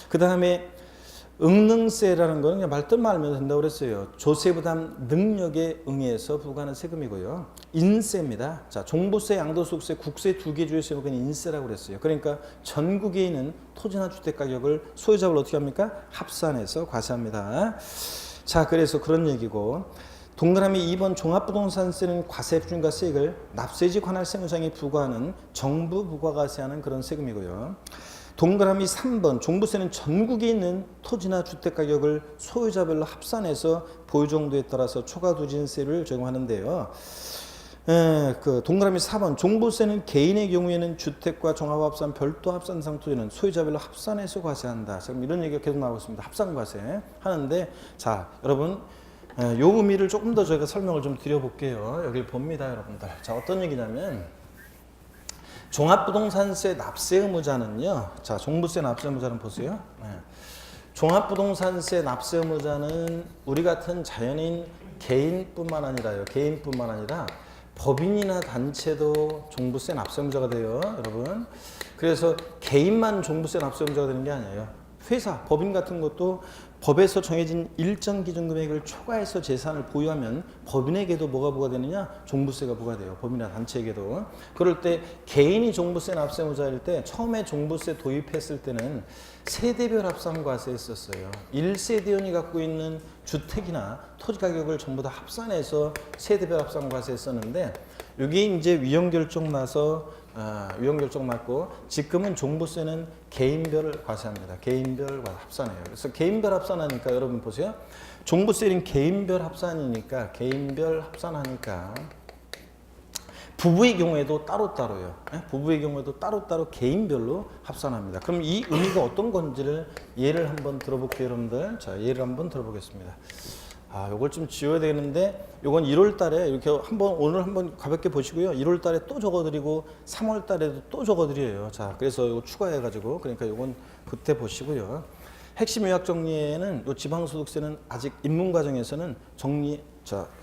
Speaker 1: 그 다음에 응능세라는 거는 그냥 말뜻 말면 된다고 그랬어요. 조세부담 능력에 응해서 부과하는 세금이고요. 인세입니다. 자, 종부세, 양도소득세, 국세 2개 주요 세목은 인세라고 그랬어요. 그러니까 전국에 있는 토지나 주택 가격을 소유자를 어떻게 합니까? 합산해서 과세합니다. 자, 그래서 그런 얘기고 동그라미 2번 종합부동산세는 과세 표준과 세액을 납세지 관할 세무상에 부과하는 정부 부과과세하는 그런 세금이고요. 동그라미 3번 종부세는 전국에 있는 토지나 주택 가격을 소유자별로 합산해서 보유 정도에 따라서 초과 누진세를 적용하는데요. 그 동그라미 4번 종부세는 개인의 경우에는 주택과 종합합산, 별도 합산상 토지는 소유자별로 합산해서 과세한다. 지금 이런 얘기가 계속 나오고 있습니다. 합산과세 하는데 자 여러분 요 의미를 조금 더 저희가 설명을 좀 드려볼게요. 여기 봅니다 여러분들. 자 어떤 얘기냐면 종합부동산세 납세 의무자는요. 자 종부세 납세 의무자는 보세요. 종합부동산세 납세 의무자는 우리 같은 자연인 개인뿐만 아니라요. 개인뿐만 아니라 법인이나 단체도 종부세 납세 의무자가 돼요, 여러분. 그래서 개인만 종부세 납세 의무자가 되는 게 아니에요. 회사, 법인 같은 것도 법에서 정해진 일정 기준 금액을 초과해서 재산을 보유하면 법인에게도 뭐가 부과되느냐? 종부세가 부과돼요. 법인이나 단체에게도. 그럴 때 개인이 종부세 납세 의무자일 때 처음에 종부세 도입했을 때는 세대별 합산과세 했었어요. 1세대원이 갖고 있는 주택이나 토지 가격을 전부 다 합산해서 세대별 합산과세 했었는데 이게 이제 위헌결정 나서 위헌결정 났고 지금은 종부세는 개인별 과세합니다. 개인별 합산해요. 그래서 개인별 합산하니까 여러분 보세요. 종부세는 개인별 합산이니까 개인별 합산하니까 부부의 경우에도 따로따로요. 부부의 경우에도 따로따로 개인별로 합산합니다. 그럼 이 의미가 어떤 건지를 예를 한번 들어볼게요, 여러분들. 자, 예를 한번 들어보겠습니다. 요걸 좀 지워야 되는데 요건 1월 달에 이렇게 오늘 한번 가볍게 보시고요. 1월 달에 또 적어드리고 3월 달에도 또 적어드려요. 자, 그래서 이거 추가해가지고 그러니까 요건 그때 보시고요. 핵심 요약 정리에는 요 지방소득세는 아직 입문 과정에서는 정리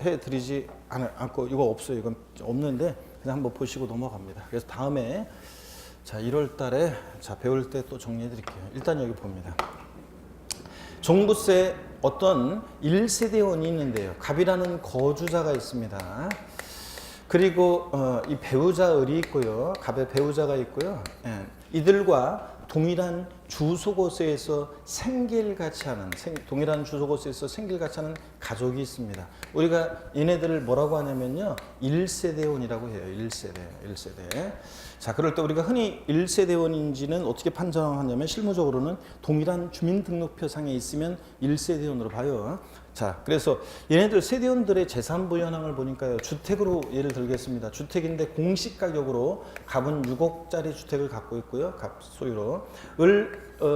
Speaker 1: 해드리지 않고 이거 없어요. 이건 없는데 그냥 한번 보시고 넘어갑니다. 그래서 다음에 자 1월 달에 자 배울 때 또 정리해 드릴게요. 일단 여기 봅니다. 종부세 어떤 1세대원이 있는데요. 갑이라는 거주자가 있습니다. 그리고 이 배우자을이 있고요. 갑의 배우자가 있고요. 이들과 동일한 주소곳에서 생계를 같이 하는 가족이 있습니다. 우리가 얘네들을 뭐라고 하냐면요. 1세대원이라고 해요. 1세대. 자, 그럴 때 우리가 흔히 1세대원인지는 어떻게 판정하냐면 실무적으로는 동일한 주민등록표상에 있으면 1세대원으로 봐요. 자, 그래서 얘네들 세대원들의 재산부여 현황을 보니까요. 주택으로 예를 들겠습니다. 주택인데 공시 가격으로 갑은 6억짜리 주택을 갖고 있고요. 갑 소유로.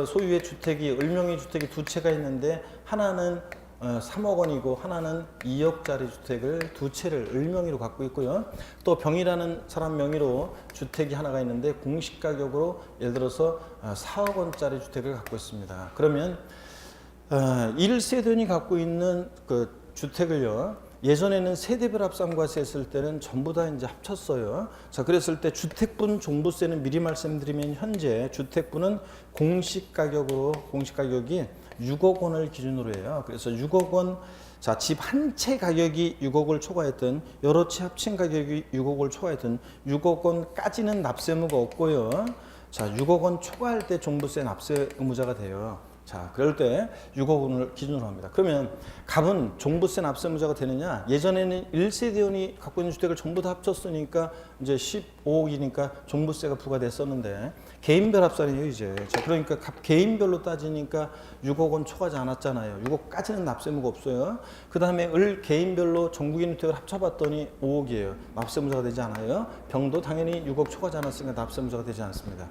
Speaker 1: 소유의 주택이 을명의 주택이 두 채가 있는데 하나는 3억 원이고 하나는 2억짜리 주택을 두 채를 을명의로 갖고 있고요. 또 병이라는 사람 명의로 주택이 하나가 있는데 공시 가격으로 예를 들어서 4억 원짜리 주택을 갖고 있습니다. 그러면 1세대원이 갖고 있는 그 주택을요. 예전에는 세대별 합산과세 했을 때는 전부 다 이제 합쳤어요. 자, 그랬을 때 주택분 종부세는 미리 말씀드리면 현재 주택분은 공시 가격이 6억 원을 기준으로 해요. 그래서 6억 원, 자, 집 한 채 가격이 6억을 초과했든 여러 채 합친 가격이 6억을 초과했든 6억 원까지는 납세 의무가 없고요. 자, 6억 원 초과할 때 종부세 납세 의무자가 돼요. 자, 그럴 때 6억 원을 기준으로 합니다. 그러면 갑은 종부세 납세 의무자가 되느냐? 예전에는 1세대원이 갖고 있는 주택을 전부 다 합쳤으니까 이제 15억이니까 종부세가 부과됐었는데 개인별 합산이에요, 이제. 자, 그러니까 갑 개인별로 따지니까 6억 원 초과하지 않았잖아요. 6억까지는 납세 의무가 없어요. 그다음에 을 개인별로 전국인 주택을 합쳐봤더니 5억이에요. 납세 의무자가 되지 않아요. 병도 당연히 6억 초과하지 않았으니까 납세 의무자가 되지 않습니다.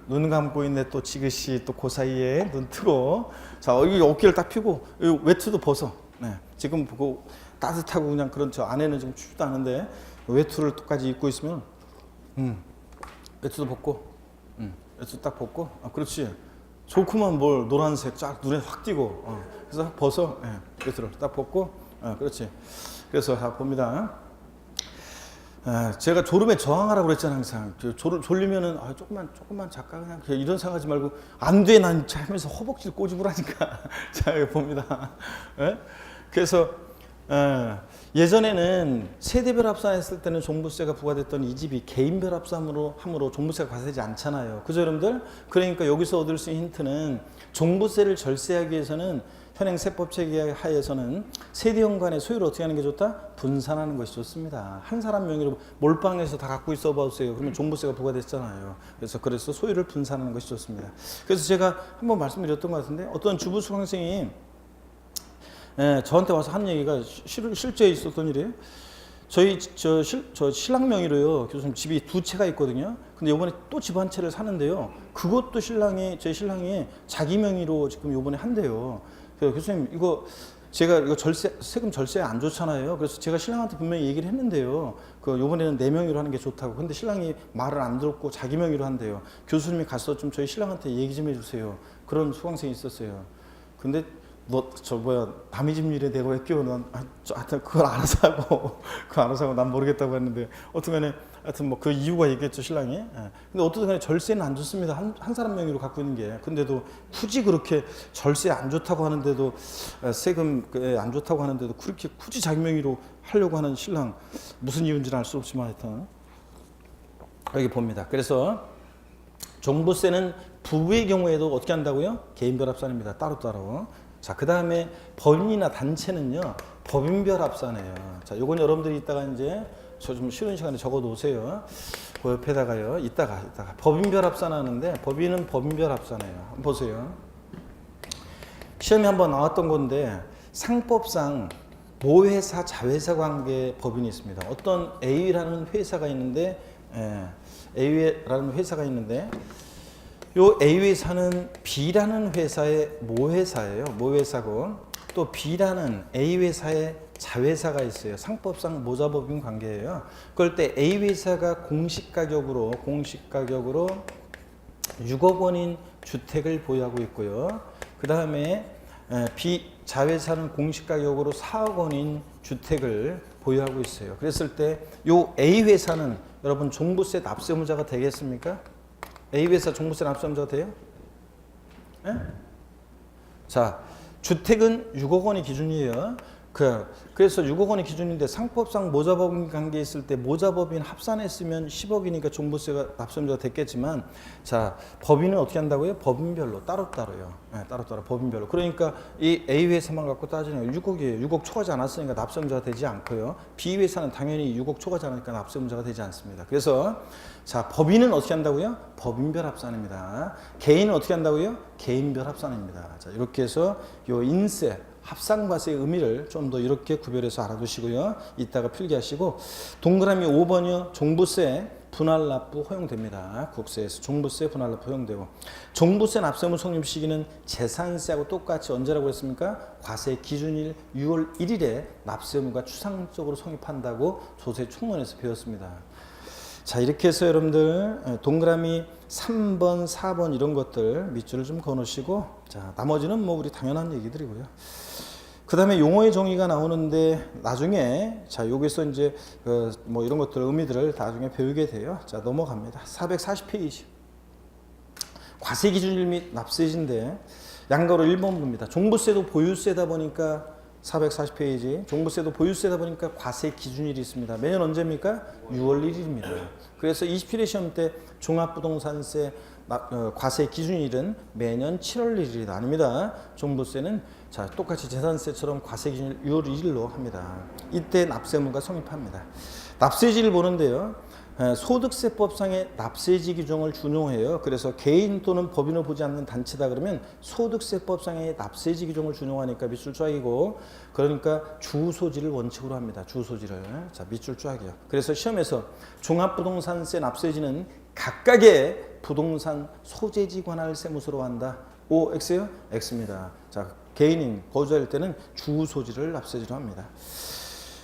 Speaker 1: 눈 감고 있네 또 지그시 또 그 사이에 눈 뜨고 자 여기 어깨를 딱 펴고 외투도 벗어. 네. 지금 보고 따뜻하고 그냥 그런 저 안에는 좀 춥지도 않은데 외투를 똑같이 입고 있으면 외투도 벗고 외투 딱 벗고 그렇지 좋구만 뭘 노란색 쫙 눈에 확 띄고 그래서 벗어. 네. 외투를 딱 벗고 그렇지. 그래서 다 봅니다. 제가 졸음에 저항하라고 그랬잖아요, 항상. 졸리면은, 조금만 잠깐 그냥 이런 생각하지 말고, 안 돼, 난 하면서 허벅지를 꼬집을 하니까. 자, 여기 봅니다. 그래서, 예전에는 세대별 합산했을 때는 종부세가 부과됐던 이 집이 개인별 합산으로 함으로 종부세가 과세되지 않잖아요. 그죠, 여러분들? 그러니까 여기서 얻을 수 있는 힌트는 종부세를 절세하기 위해서는 현행 세법 체계 하에서는 세대원 간의 소유를 어떻게 하는 게 좋다? 분산하는 것이 좋습니다. 한 사람 명의로 몰빵해서 다 갖고 있어 보세요. 그러면 종부세가 부과됐잖아요. 그래서 소유를 분산하는 것이 좋습니다. 그래서 제가 한번 말씀드렸던 것 같은데 어떤 주부 수강생이 저한테 와서 한 얘기가 실제 있었던 일이에요. 저 신랑 명의로요. 교수님 집이 두 채가 있거든요. 근데 요번에 또 집 한 채를 사는데요. 그것도 저희 신랑이 자기 명의로 지금 요번에 한대요. 그래서 교수님 제가 이거 세금 절세 안 좋잖아요. 그래서 제가 신랑한테 분명히 얘기를 했는데요. 요번에는 내 명의로 하는 게 좋다고. 근데 신랑이 말을 안 들었고 자기 명의로 한대요. 교수님이 가서 좀 저희 신랑한테 얘기 좀 해주세요. 그런 수강생이 있었어요. 근데 남의 집 일에 내가 왜 끼워? 하여튼 그걸 알아서 하고 난 모르겠다고 했는데 어떻게 하여튼 그 이유가 있겠죠, 신랑이. 근데 어떻든 간에 절세는 안 좋습니다. 한 사람 명의로 갖고 있는 게. 근데도 굳이 그렇게 절세 안 좋다고 하는데도 세금 안 좋다고 하는데도 그렇게 굳이 자기 명의로 하려고 하는 신랑, 무슨 이유인지는 알 수 없지만 하여튼 여기 봅니다. 그래서 종부세는 부부의 경우에도 어떻게 한다고요? 개인별 합산입니다. 따로따로. 자, 그 다음에 법인이나 단체는요, 법인별 합산이에요. 자, 요건 여러분들이 이따가 이제 저 좀 쉬는 시간에 적어 놓으세요. 그 옆에다가요, 이따가 법인별 합산하는데, 법인은 법인별 합산이에요. 한번 보세요. 시험에 한번 나왔던 건데, 상법상 모회사, 자회사 관계 법인이 있습니다. 어떤 A라는 회사가 있는데, A라는 회사가 있는데, 요 A 회사는 B라는 회사의 모회사예요. 모회사고, 또 B라는 A 회사의 자회사가 있어요. 상법상 모자법인 관계예요. 그럴 때 A 회사가 공시가격으로 6억 원인 주택을 보유하고 있고요. 그 다음에 B 자회사는 공시가격으로 4억 원인 주택을 보유하고 있어요. 그랬을 때 요 A 회사는 여러분 종부세 납세무자가 되겠습니까? A 회사 종부세 납세무자가 돼요? 네? 자, 주택은 6억 원이 기준이에요. 그래서 6억 원이 기준인데 상법상 모자법인 관계에 있을 때 모자법인 합산했으면 10억이니까 종부세가 납세무자가 됐겠지만, 자, 법인은 어떻게 한다고요? 법인별로 따로따로요. 네, 따로따로 법인별로. 그러니까 이 A 회사만 갖고 따지면 6억이에요. 6억 초과하지 않았으니까 납세무자가 되지 않고요. B 회사는 당연히 6억 초과하지 않으니까 납세무자가 되지 않습니다. 그래서 자, 법인은 어떻게 한다고요? 법인별 합산입니다. 개인은 어떻게 한다고요? 개인별 합산입니다. 자, 이렇게 해서 요 인세 합산과세의 의미를 좀 더 이렇게 구별해서 알아두시고요. 이따가 필기하시고, 동그라미 5번이요. 종부세 분할납부 허용됩니다. 국세에서 종부세 분할납부 허용되고, 종부세 납세무 성립 시기는 재산세하고 똑같이 언제라고 했습니까? 과세 기준일 6월 1일에 납세무가 추상적으로 성립한다고 조세 총론에서 배웠습니다. 자, 이렇게 해서 여러분들 동그라미 3번, 4번 이런 것들 밑줄을 좀 그어놓으시고, 자, 나머지는 우리 당연한 얘기들이고요. 그 다음에 용어의 정의가 나오는데 나중에, 자, 여기서 이제 이런 것들 의미들을 나중에 배우게 돼요. 자, 넘어갑니다. 440페이지. 과세 기준일 및 납세지인데 양가로 1번 봅니다. 종부세도 보유세다 보니까 440페이지. 종부세도 보유세다 보니까 과세 기준일이 있습니다. 매년 언제입니까? 6월 1일입니다. 그래서 20필의 시험 때 종합부동산세 과세 기준일은 매년 7월 1일이 아닙니다. 종부세는 자, 똑같이 재산세처럼 과세 기준일 6월 1일로 합니다. 이때 납세무가 성립합니다. 납세지를 보는데요. 소득세법상의 납세지 규정을 준용해요. 그래서 개인 또는 법인을 보지 않는 단체다 그러면 소득세법상의 납세지 규정을 준용하니까 밑줄 쫙이고, 그러니까 주소지를 원칙으로 합니다. 주소지를. 자, 밑줄 쫙이요. 그래서 시험에서 종합부동산세 납세지는 각각의 부동산 소재지 관할 세무서로 한다. O, X요? X입니다. 자, 개인인 거주할 때는 주소지를 납세지로 합니다.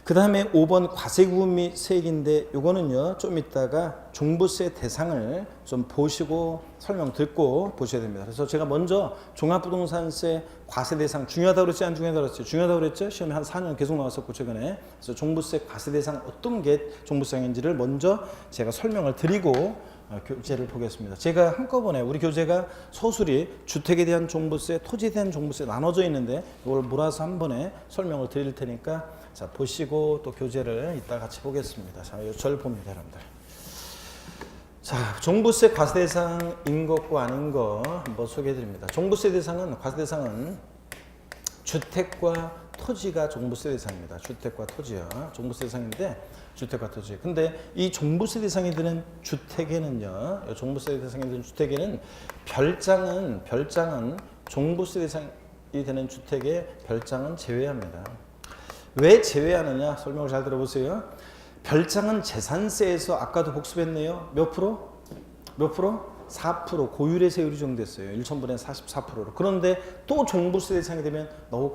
Speaker 1: 그 다음에 5번 과세구분 및 세액인데, 요거는요 좀 이따가 종부세 대상을 좀 보시고 설명 듣고 보셔야 됩니다. 그래서 제가 먼저 종합부동산세 과세 대상 중요하다고 그랬지, 안 중요하다고 그랬지? 중요하다고 그랬죠? 시험에 한 4년 계속 나왔었고 최근에. 그래서 종부세 과세 대상 어떤 게 종부세인지를 먼저 제가 설명을 드리고 교재를 보겠습니다. 제가 한꺼번에 우리 교재가 서술이 주택에 대한 종부세, 토지에 대한 종부세 나눠져 있는데 이걸 몰아서 한 번에 설명을 드릴 테니까, 자, 보시고 또 교재를 이따 같이 보겠습니다. 자, 절 봅니다, 여러분들. 자, 종부세 과세 대상인 것과 아닌 거 한번 소개해 드립니다. 종부세 대상은, 과세 대상은 주택과 토지가 종부세 대상입니다. 주택과 토지요. 종부세 대상인데 주택과 토지. 근데 이 종부세 대상이 되는 주택에는요, 종부세 대상이 되는 주택에는 별장은 종부세 대상이 되는 주택의 별장은 제외합니다. 왜 제외하느냐? 설명을 잘 들어보세요. 별장은 재산세에서 아까도 복습했네요. 몇 프로? 몇 프로? 4% 고율의 세율이 적용됐어요. 1,000분의 44%로. 그런데 또 종부세 대상이 되면 너무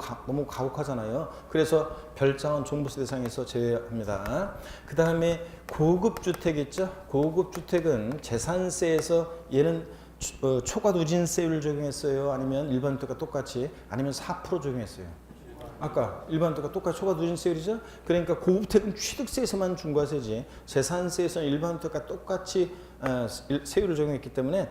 Speaker 1: 가혹하잖아요. 그래서 별장은 종부세 대상에서 제외합니다. 그 다음에 고급주택 있죠? 고급주택은 재산세에서 얘는 초과 누진세율을 적용했어요? 아니면 일반 주택과 똑같이? 아니면 4% 적용했어요? 아까 일반 주택과 똑같이 초과 누진세율이죠? 그러니까 고급주택은 취득세에서만 중과세지 재산세에서는 일반 주택과 똑같이 세율을 적용했기 때문에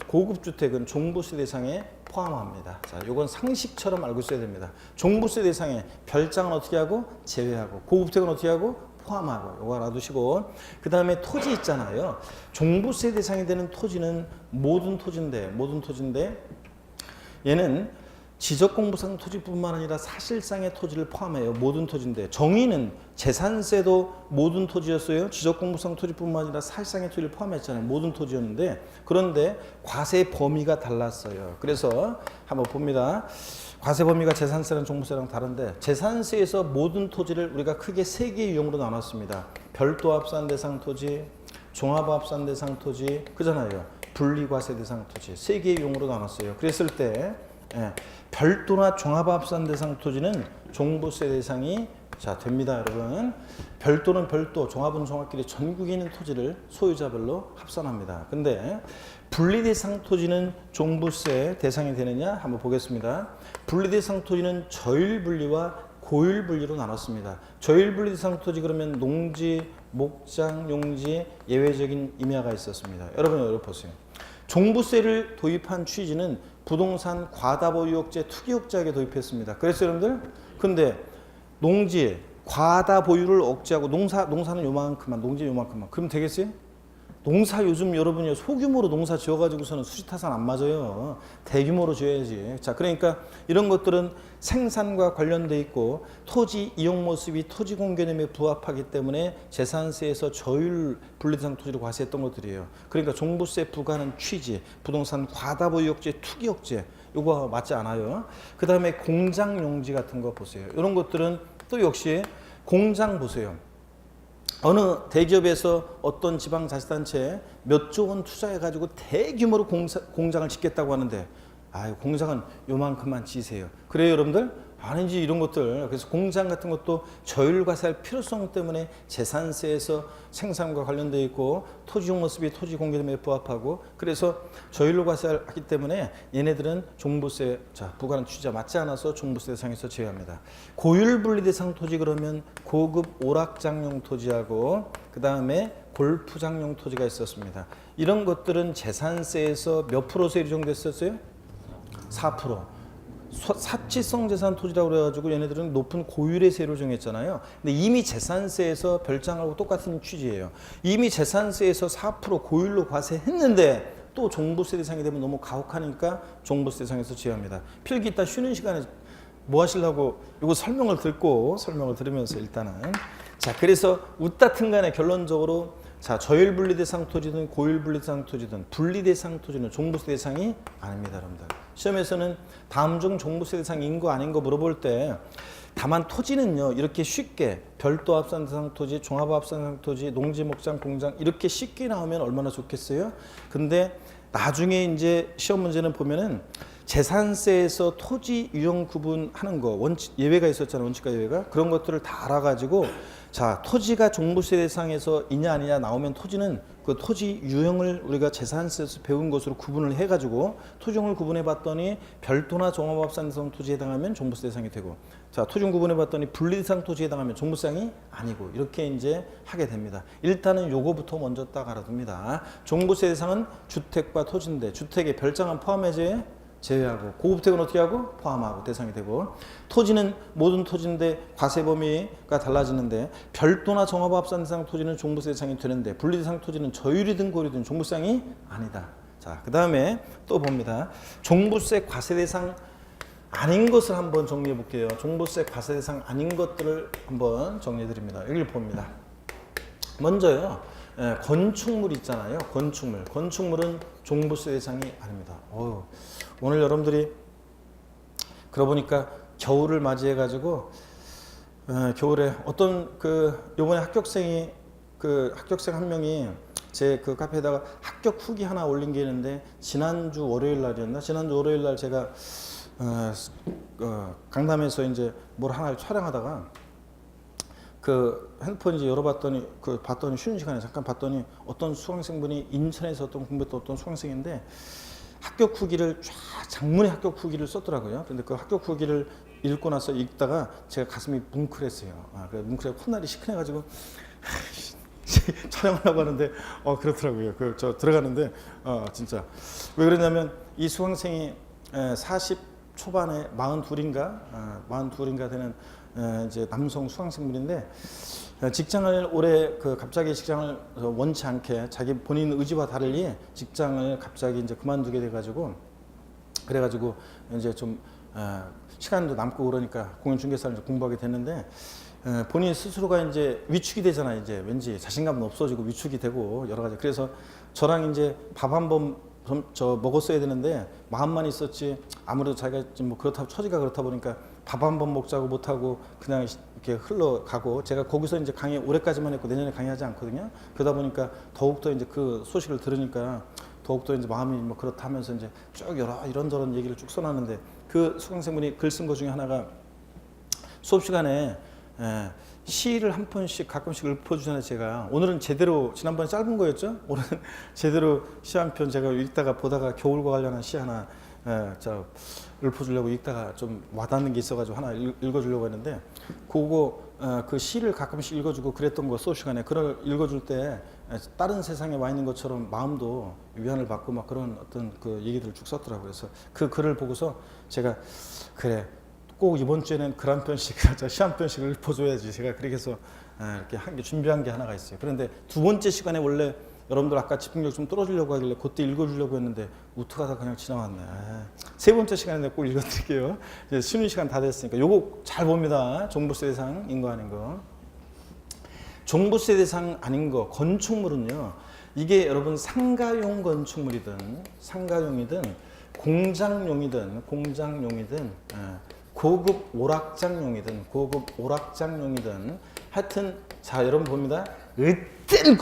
Speaker 1: 고급주택은 종부세 대상에 포함합니다. 자, 이건 상식처럼 알고 있어야 됩니다. 종부세 대상에 별장은 어떻게 하고? 제외하고 고급주택은 어떻게 하고? 포함하고 이거 알아두시고 그 다음에 토지 있잖아요. 종부세 대상이 되는 토지는 모든 토지인데 얘는 지적공부상 토지뿐만 아니라 사실상의 토지를 포함해요. 모든 토지인데 정의는 재산세도 모든 토지였어요. 지적공부상 토지뿐만 아니라 사실상의 토지를 포함했잖아요. 모든 토지였는데 그런데 과세 범위가 달랐어요. 그래서 한번 봅니다. 과세 범위가 재산세랑 종부세랑 다른데 재산세에서 모든 토지를 우리가 크게 세 개의 유형으로 나눴습니다. 별도 합산 대상 토지, 종합 합산 대상 토지, 그잖아요. 분리과세 대상 토지 세 개의 유형으로 나눴어요. 그랬을 때 별도나 종합합산 대상 토지는 종부세 대상이 됩니다, 여러분. 별도는 별도, 종합은 종합끼리 전국에 있는 토지를 소유자별로 합산합니다. 근데 분리대상 토지는 종부세 대상이 되느냐 한번 보겠습니다. 분리대상 토지는 저율분리와 고율분리로 나눴습니다. 저율분리 대상 토지 그러면 농지, 목장, 용지, 예외적인 임야가 있었습니다. 여러분 보세요. 종부세를 도입한 취지는 부동산 과다보유억제 투기억제하게 도입했습니다. 그래서 여러분들 근데 농지 과다보유를 억제하고 농사는 요만큼만 농지 요만큼만 그럼 되겠어요? 농사 요즘 여러분이 소규모로 농사 지어가지고서는 수지타산 안 맞아요. 대규모로 지어야지. 자, 그러니까 이런 것들은 생산과 관련돼 있고 토지 이용 모습이 토지공 개념에 부합하기 때문에 재산세에서 저율 분리대상 토지를 과세했던 것들이에요. 그러니까 종부세 부과하는 취지, 부동산 과다보유억제, 투기억제 이거 맞지 않아요. 그 다음에 공장 용지 같은 거 보세요. 이런 것들은 또 역시 공장 보세요. 어느 대기업에서 어떤 지방자치단체에 몇 조 원 투자해가지고 대규모로 공장을 짓겠다고 하는데 공장은 요만큼만 지세요. 그래요 여러분들? 아니지 이런 것들. 그래서 공장 같은 것도 저율과세할 필요성 때문에 재산세에서 생산과 관련되어 있고 토지용 모습이 토지 공개념에 부합하고 그래서 저율과세하기 때문에 얘네들은 종부세 부과하는 취지가 맞지 않아서 종부세 대상에서 제외합니다. 고율분리 대상 토지 그러면 고급 오락장용 토지하고 그 다음에 골프장용 토지가 있었습니다. 이런 것들은 재산세에서 몇 프로 세율이 적용됐었어요? 4%. 사치성 재산 토지라고 그래가지고 얘네들은 높은 고율의 세율을 정했잖아요. 근데 이미 재산세에서 별장하고 똑같은 취지예요. 이미 재산세에서 4% 고율로 과세했는데 또 종부세 대상이 되면 너무 가혹하니까 종부세 대상에서 제외합니다. 필기 이따 쉬는 시간에 뭐 하시려고 이거 설명을 들으면서 일단은 그래서 웃다 튼간에 결론적으로 저율분리대상 토지든 고율분리대상 토지든 분리대상 토지는 종부세 대상이 아닙니다, 여러분들. 시험에서는 다음 중 종부세 대상인 거 아닌 거 물어볼 때 다만 토지는요 이렇게 쉽게 별도 합산 대상 토지, 종합 합산 대상 토지, 농지, 목장, 공장 이렇게 쉽게 나오면 얼마나 좋겠어요? 근데 나중에 이제 시험 문제는 보면은 재산세에서 토지 유형 구분하는 거 예외가 있었잖아요. 원칙과 예외가 그런 것들을 다 알아가지고 토지가 종부세 대상에서 있냐 아니냐 나오면 토지는 그 토지 유형을 우리가 재산세에서 배운 것으로 구분을 해가지고 토지용을 구분해 봤더니 별도나 종합합산 대상 토지에 해당하면 종부세 대상이 되고 토지용 구분해 봤더니 분리대상 토지에 해당하면 종부세상이 아니고 이렇게 이제 하게 됩니다. 일단은 요거부터 먼저 딱 알아둡니다. 종부세 대상은 주택과 토지인데 주택에 별장은 포함해져요? 제외하고 고급주택은 어떻게 하고? 포함하고 대상이 되고 토지는 모든 토지인데 과세 범위가 달라지는데 별도나 종합합산 대상 토지는 종부세 대상이 되는데 분리대상 토지는 저율이든 고율이든 종부세상이 아니다. 그 다음에 또 봅니다. 종부세 과세 대상 아닌 것을 한번 정리해 볼게요. 종부세 과세 대상 아닌 것들을 한번 정리해 드립니다. 여기를 봅니다. 먼저요. 건축물 있잖아요. 건축물은 종부세 대상이 아닙니다. 오늘 여러분들이 그러고 보니까 겨울을 맞이해 가지고 겨울에 어떤 요번에 합격생이 합격생 한 명이 제 카페에다가 합격 후기 하나 올린 게 있는데, 지난주 월요일 날이었나? 지난주 월요일 날 제가 강남에서 이제 뭘 하나 촬영하다가 핸드폰 이제 열어봤더니 봤더니 쉬는 시간에 잠깐 봤더니 어떤 수강생분이 인천에서 공부했던 어떤 수강생인데 합격 후기를 장문의 합격 후기를 썼더라고요. 근데 그 합격 후기를 읽고 나서 읽다가 제가 가슴이 뭉클했어요. 뭉클해 콧날이 시큰해가지고 촬영하려고 하는데 그렇더라고요. 저 들어가는데 진짜 왜 그러냐면 이 수강생이 40 초반에 42인가 되는 이제 남성 수강생분인데, 직장을 올해 갑자기 직장을 원치 않게 자기 본인 의지와 다르게 직장을 갑자기 이제 그만두게 돼가지고, 그래가지고 이제 좀 시간도 남고 그러니까 공인중개사를 공부하게 됐는데, 본인 스스로가 이제 위축이 되잖아요. 이제 왠지 자신감은 없어지고 위축이 되고 여러 가지. 그래서 저랑 이제 밥 한번 먹었어야 되는데 마음만 있었지, 아무래도 자기가 뭐 그렇다 처지가 그렇다 보니까 밥 한번 먹자고 못하고 그냥 이렇게 흘러가고, 제가 거기서 이제 강의 올해까지만 했고 내년에 강의하지 않거든요. 그러다 보니까 더욱더 이제 그 소식을 들으니까 더욱더 이제 마음이 뭐 그렇다 하면서 이제 쭉 이런저런 얘기를 쭉 써놨는데, 그 수강생분이 글 쓴 것 중에 하나가 수업 시간에 시를 한 편씩 가끔씩 읊어주잖아요. 제가 오늘은 제대로, 지난번에 짧은 거였죠? 오늘은 제대로 시 한 편 제가 읽다가 보다가 겨울과 관련한 시 하나 읊어주려고 읽다가 좀 와닿는 게 있어가지고 하나 읽어주려고 했는데, 그 시를 가끔씩 읽어주고 그랬던 거 수업 시간에. 그걸 읽어줄 때 다른 세상에 와 있는 것처럼 마음도 위안을 받고 막 그런 어떤 얘기들을 쭉 썼더라고요. 그래서 그 글을 보고서 제가 그래, 꼭 이번 주에는 글 한 편씩, 시 한 편씩을 읊어줘야지. 제가 그렇게 해서 이렇게 준비한 게 하나가 있어요. 그런데 두 번째 시간에 원래 여러분들 아까 집중력 좀 떨어지려고 하길래 그때 읽어주려고 했는데 우트가다 그냥 지나왔네. 세 번째 시간에 꼭 읽어드릴게요. 이제 쉬는 시간 다 됐으니까 요거 잘 봅니다. 종부세 대상 인거 아닌 거. 종부세 대상 아닌 거 건축물은요, 이게 여러분 상가용 건축물이든 상가용이든 공장용이든 고급 오락장용이든 하여튼 자 여러분 봅니다. 어떤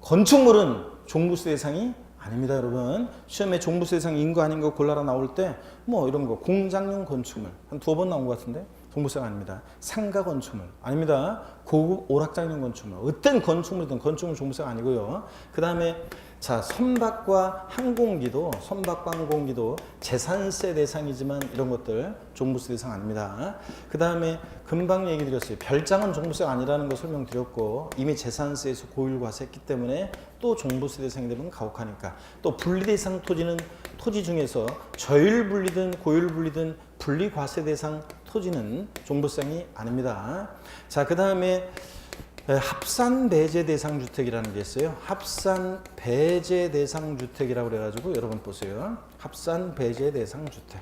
Speaker 1: 건축물은 종부세 대상이 아닙니다. 여러분 시험에 종부세 대상 인거 아닌 거 골라라 나올 때 뭐 이런 거 공장용 건축물 한 2번 나온 것 같은데 종부세가 아닙니다. 상가 건축물 아닙니다. 고급 오락장용 건축물, 어떤 건축물이든 건축물 종부세가 아니고요. 그 다음에 자, 선박과 항공기도 재산세 대상이지만 이런 것들 종부세 대상 아닙니다. 그 다음에 금방 얘기 드렸어요. 별장은 종부세가 아니라는 거 설명드렸고, 이미 재산세에서 고율과세했기 때문에 또 종부세 대상이 되면 가혹하니까. 또 분리대상 토지는 토지 중에서 저율분리든 고율분리든 분리과세 대상 토지는 종부세상이 아닙니다. 자, 그 다음에 합산 배제 대상 주택이라는 게 있어요. 합산 배제 대상 주택이라고 그래가지고 여러분 보세요. 합산 배제 대상 주택.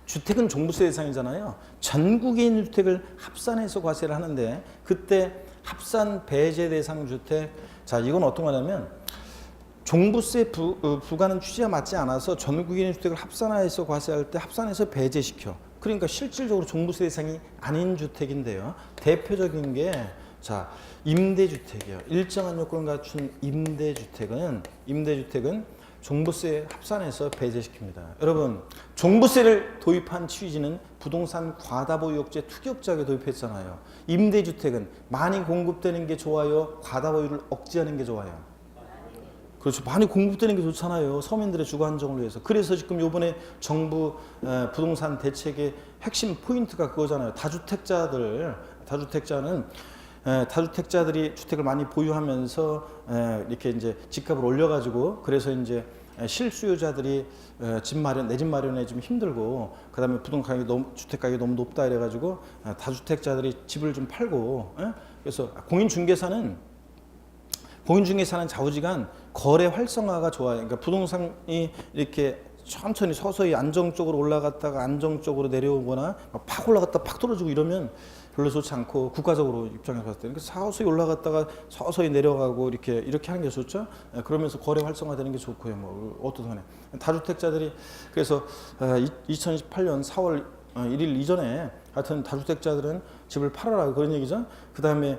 Speaker 1: 주택은 종부세 대상이잖아요. 전국에 있는 주택을 합산해서 과세를 하는데, 그때 합산 배제 대상 주택. 자, 이건 어떤 거냐면 종부세 부과는 취지와 맞지 않아서 전국에 있는 주택을 합산해서 과세할 때 합산해서 배제시켜. 그러니까 실질적으로 종부세 대상이 아닌 주택인데요. 대표적인 게 자, 임대주택이요. 일정한 요건을 갖춘 임대주택은 종부세 합산해서 배제시킵니다. 여러분, 종부세를 도입한 취지는 부동산 과다보유업체 투기업자에게 도입했잖아요. 임대주택은 많이 공급되는 게 좋아요? 과다보유를 억제하는 게 좋아요? 그렇죠. 많이 공급되는 게 좋잖아요. 서민들의 주거 안정을 위해서. 그래서 지금 요번에 정부 부동산 대책의 핵심 포인트가 그거잖아요. 다주택자들이 주택을 많이 보유하면서 이렇게 이제 집값을 올려가지고, 그래서 이제 실수요자들이 내 집 마련에 좀 힘들고, 그다음에 주택 가격이 너무 높다 이래가지고 다주택자들이 집을 좀 팔고, 그래서 공인중개사는 좌우지간 거래 활성화가 좋아요. 그러니까 부동산이 이렇게 천천히 서서히 안정적으로 올라갔다가 안정적으로 내려오거나 팍 올라갔다 팍 떨어지고 이러면 별로 좋지 않고, 국가적으로 입장에서 봤을 때 서서히 올라갔다가 서서히 내려가고 이렇게 하는 게 좋죠. 그러면서 거래 활성화되는 게 좋고요. 뭐 어떠하네. 다주택자들이 그래서 2028년 4월 1일 이전에 하여튼 다주택자들은 집을 팔아라 그런 얘기죠. 그 다음에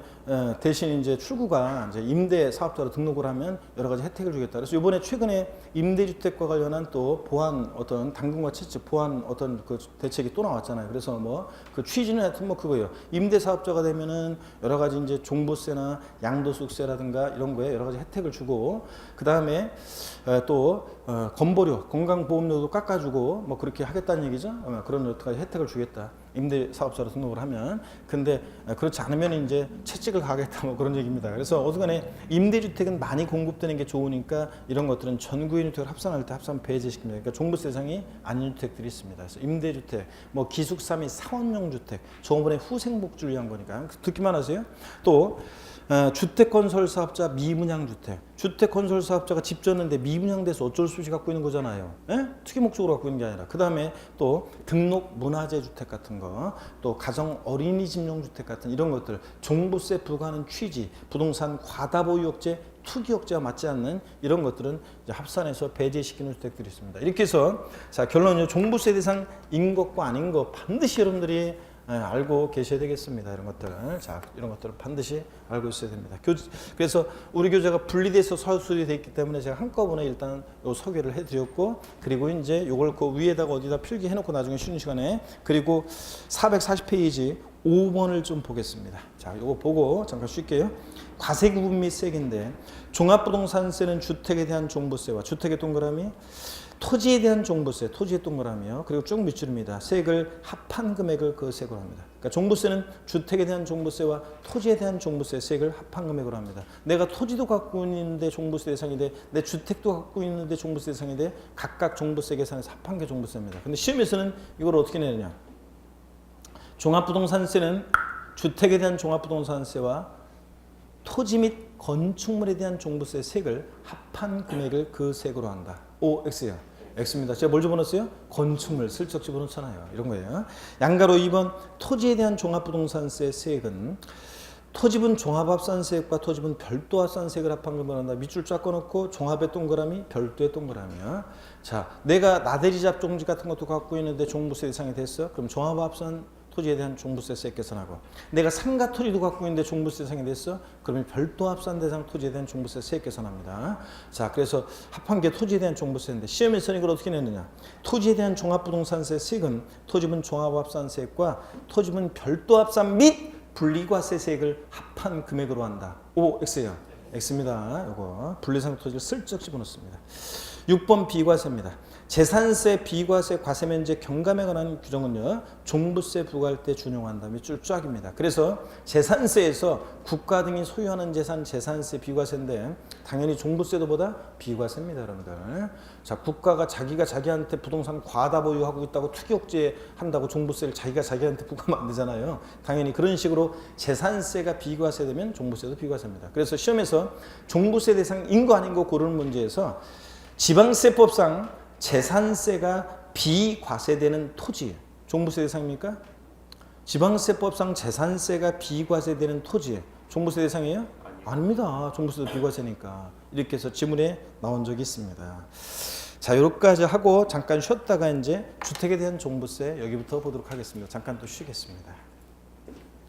Speaker 1: 대신 이제 출구가 이제 임대 사업자로 등록을 하면 여러 가지 혜택을 주겠다. 그래서 이번에 최근에 임대주택과 관련한 또 보완 어떤 당근과 채찍 보완 어떤 그 대책이 또 나왔잖아요. 그래서 뭐 그 취지는 하여튼 뭐 그거예요. 임대 사업자가 되면은 여러 가지 이제 종부세나 양도소득세라든가 이런 거에 여러 가지 혜택을 주고 그 다음에 또 건보료, 건강보험료도 깎아주고 뭐 그렇게 하겠다는 얘기죠. 그런 여러 가지 혜택을 주겠다. 임대 사업자로 등록을 하면. 근데 그렇지 않으면 이제 채찍을 가겠다 뭐 그런 얘기입니다. 그래서 어쨌간에 임대주택은 많이 공급되는 게 좋으니까 이런 것들은 전구인주택을 합산할 때 합산 배제시킵니다. 그러니까 종부세 대상이 아닌 주택들이 있습니다. 그래서 임대주택, 뭐 기숙사 및 사원용 주택, 저번에 후생복지를 위한 거니까 듣기만 하세요. 또 주택건설사업자 미분양주택. 주택건설사업자가 집 졌는데 미분양돼서 어쩔 수 없이 갖고 있는 거잖아요. 예? 투기 목적으로 갖고 있는 게 아니라. 그 다음에 또 등록 문화재 주택 같은 거, 또 가정 어린이집용 주택 같은 이런 것들, 종부세 부과하는 취지, 부동산 과다보유억제, 투기억제와 맞지 않는 이런 것들은 이제 합산해서 배제시키는 주택들이 있습니다. 이렇게 해서 자 결론은요. 종부세 대상인 것과 아닌 것 반드시 여러분들이 알고 계셔야 되겠습니다. 이런 것들. 자, 이런 것들을 반드시 알고 있어야 됩니다. 그래서 우리 교재가 분리돼서 서술이 되어 있기 때문에 제가 한꺼번에 일단 요 소개를 해드렸고, 그리고 이제 요걸 그 위에다가 어디다 필기해 놓고 나중에 쉬는 시간에, 그리고 440페이지 5번을 좀 보겠습니다. 자, 요거 보고 잠깐 쉴게요. 과세구분 및 세금인데, 종합부동산세는 주택에 대한 종부세와 주택의 동그라미, 토지에 대한 종부세, 토지의 동그라미요. 그리고 쭉 밑줄입니다. 세액을 합한 금액을 그 세액으로 합니다. 그러니까 종부세는 주택에 대한 종부세와 토지에 대한 종부세, 세액을 합한 금액으로 합니다. 내가 토지도 갖고 있는데 종부세 대상이 돼, 내 주택도 갖고 있는데 종부세 대상이 돼, 각각 종부세 계산해서 합한 게 종부세입니다. 근데 시험에서는 이걸 어떻게 내느냐? 종합부동산세는 주택에 대한 종합부동산세와 토지 및 건축물에 대한 종부세 세액을 합한 금액을 그 세액으로 한다. OX요. X입니다. 제가 뭘 집어넣었어요? 건축물 슬쩍 집어넣잖아요. 이런 거예요. 양가로 2번 토지에 대한 종합부동산세 세액은 토지분 종합합산세액과 토지분 별도합산세액을 합한 금액을 한다. 밑줄 쫙 꺼놓고 종합의 동그라미, 별도의 동그라미야. 자, 내가 나대리 잡종지 같은 것도 갖고 있는데 종부세 대상이 됐어. 그럼 종합합산 토지에 대한 종부세 세액 계산하고, 내가 상가 토지도 갖고 있는데 종부세 대상이 됐어. 그러면 별도 합산 대상 토지에 대한 종부세 세액 계산합니다. 자, 그래서 합한 게 토지에 대한 종부세인데 시험에서는 이걸 어떻게 내느냐? 토지에 대한 종합부동산세 세액은 토지분 종합합산세액과 토지분 별도 합산 및 분리과세 세액을 합한 금액으로 한다. 오, X예요. X입니다. 요거 분리상 토지를 슬쩍 집어넣습니다. 6번 비과세입니다. 재산세, 비과세, 과세면제 경감에 관한 규정은요, 종부세 부과할 때 준용한다. 밑줄 쫙입니다. 그래서 재산세에서 국가 등이 소유하는 재산, 재산세, 비과세인데 당연히 종부세도 보다 비과세입니다, 여러분들. 자, 국가가 자기가 자기한테 부동산 과다 보유하고 있다고 투기억제 한다고 종부세를 자기가 자기한테 부과하면 안 되잖아요. 당연히 그런 식으로 재산세가 비과세되면 종부세도 비과세입니다. 그래서 시험에서 종부세 대상인 거 아닌 거 고르는 문제에서 지방세법상 재산세가 비과세되는 토지, 종부세 대상입니까? 지방세법상 재산세가 비과세되는 토지, 종부세 대상이에요? 아닙니다. 종부세도 비과세니까. 이렇게 해서 지문에 나온 적이 있습니다. 자, 요렇게까지 하고 잠깐 쉬었다가 이제 주택에 대한 종부세 여기부터 보도록 하겠습니다. 잠깐 또 쉬겠습니다.